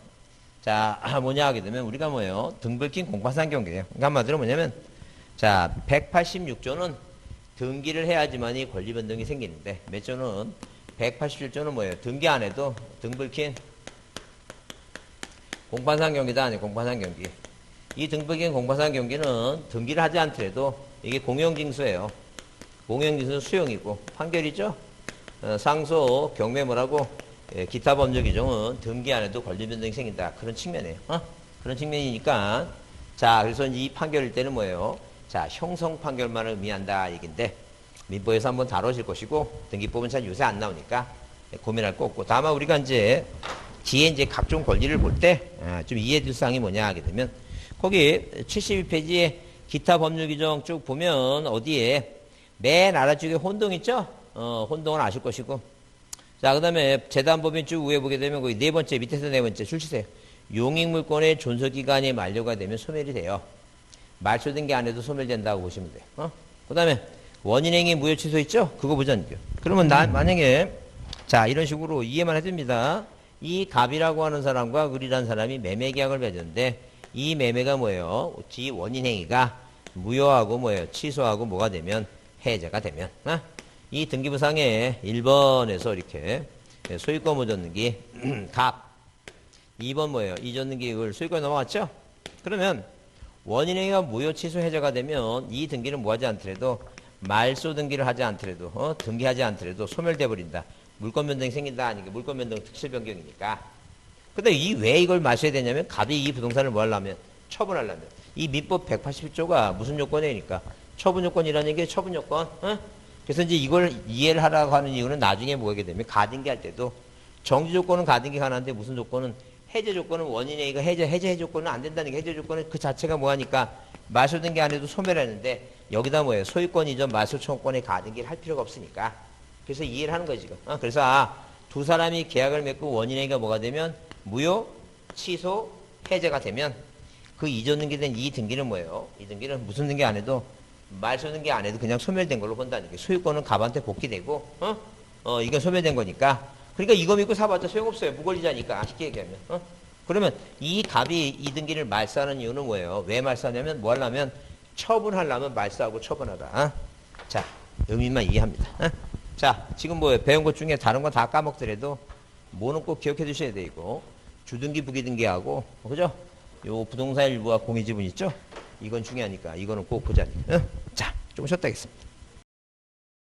자, 뭐냐 하게 되면, 우리가 뭐예요? 등불킨 공파상 경계예요. 그러니까 한마디로 뭐냐면, 자, 186조는 등기를 해야지만이 권리 변동이 생기는데, 몇 조는? 187조는 뭐예요? 등기 안 해도 등불킨 공파상 경기다. 아니, 공파상 경기. 이 등불킨 공파상 경기는 등기를 하지 않더라도 이게 공영징수예요. 공영징수는 수용이고 판결이죠. 상소, 경매 뭐라고? 기타 법률 규정은 등기 안 해도 권리 변동이 생긴다. 그런 측면이에요. 그런 측면이니까 자, 그래서 이 판결일 때는 뭐예요? 자, 형성 판결만을 의미한다 얘긴데 민법에서 한번 다뤄질 것이고 등기법은 잘 요새 안 나오니까 고민할 거 없고 다만 우리가 이제 뒤에 이제 각종 권리를 볼 때 좀 이해될 사항이 뭐냐 하게 되면 거기 72페이지에 기타 법률 규정 쭉 보면 어디에 맨 아래쪽에 혼동 있죠? 혼동은 아실 것이고 자, 그 다음에 재단법인 쭉 위에 보게 되면 거기 네 번째 밑에서 네 번째 줄 치세요. 용익물권의 존속기간이 만료가 되면 소멸이 돼요. 말소된 게 안 해도 소멸된다고 보시면 돼요. 그 다음에 원인행위 무효 취소 있죠? 그거 보자는 거. 그러면 만약에 자, 이런 식으로 이해만 해줍니다. 이 갑이라고 하는 사람과 을이라는 사람이 매매 계약을 맺었는데 이 매매가 뭐예요? 지 원인행위가 무효하고 뭐예요? 취소하고 뭐가 되면 해제가 되면 이 등기부상에 1번에서 이렇게 소유권 보존등기 갑 2번 뭐예요? 이전등기 을 소유권이 넘어갔죠? 그러면 원인행위가 무효 취소 해제가 되면 이 등기는 뭐하지 않더라도 말소 등기를 하지 않더라도 등기하지 않더라도 소멸돼 버린다. 물권 변동이 생긴다. 아니까 물권 변동 특실 변경이니까. 근데 왜 이걸 마셔야 되냐면 갑이 이 부동산을 뭐 하려면 처분하려면 이 민법 180조가 무슨 요건이니까 처분 요건이라는 게 처분 요건. 그래서 이제 이걸 이해를 하라고 하는 이유는 나중에 뭐하게 되면 가등기 할 때도 정지 조건은 가등기 가능한데 무슨 조건은 해제 조건은 원인행위가 해제 조건은 안 된다는 게 해제 조건은 그 자체가 뭐하니까 말소된 게 안 해도 소멸하는데 여기다 뭐예요? 소유권 이전 말소 청구권에 가등기를 할 필요가 없으니까 그래서 이해를 하는 거지 지금. 그래서 두 사람이 계약을 맺고 원인행위가 뭐가 되면 무효, 취소, 해제가 되면 그 이전 등기된 이 등기는 뭐예요? 이 등기는 무슨 등기 안 해도 말소 등기 안 해도 그냥 소멸된 걸로 본다는 게 소유권은 갑한테 복귀되고 이건 소멸된 거니까 그러니까 이거 믿고 사봤자 소용없어요. 무권리자니까 쉽게 얘기하면. 그러면 이 갑이 이 등기를 말소하는 이유는 뭐예요? 왜 말소하냐면 뭐 하려면 처분하려면 말소하고 처분하라. 자, 의미만 이해합니다. 자, 지금 뭐 배운 것 중에 다른 거 다 까먹더라도 뭐는 꼭 기억해 두셔야 되고 주등기 부기등기하고 그죠? 요 부동산 일부와 공유지분 있죠? 이건 중요하니까 이거는 꼭 보자니. 자, 조금 쉬었다 하겠습니다.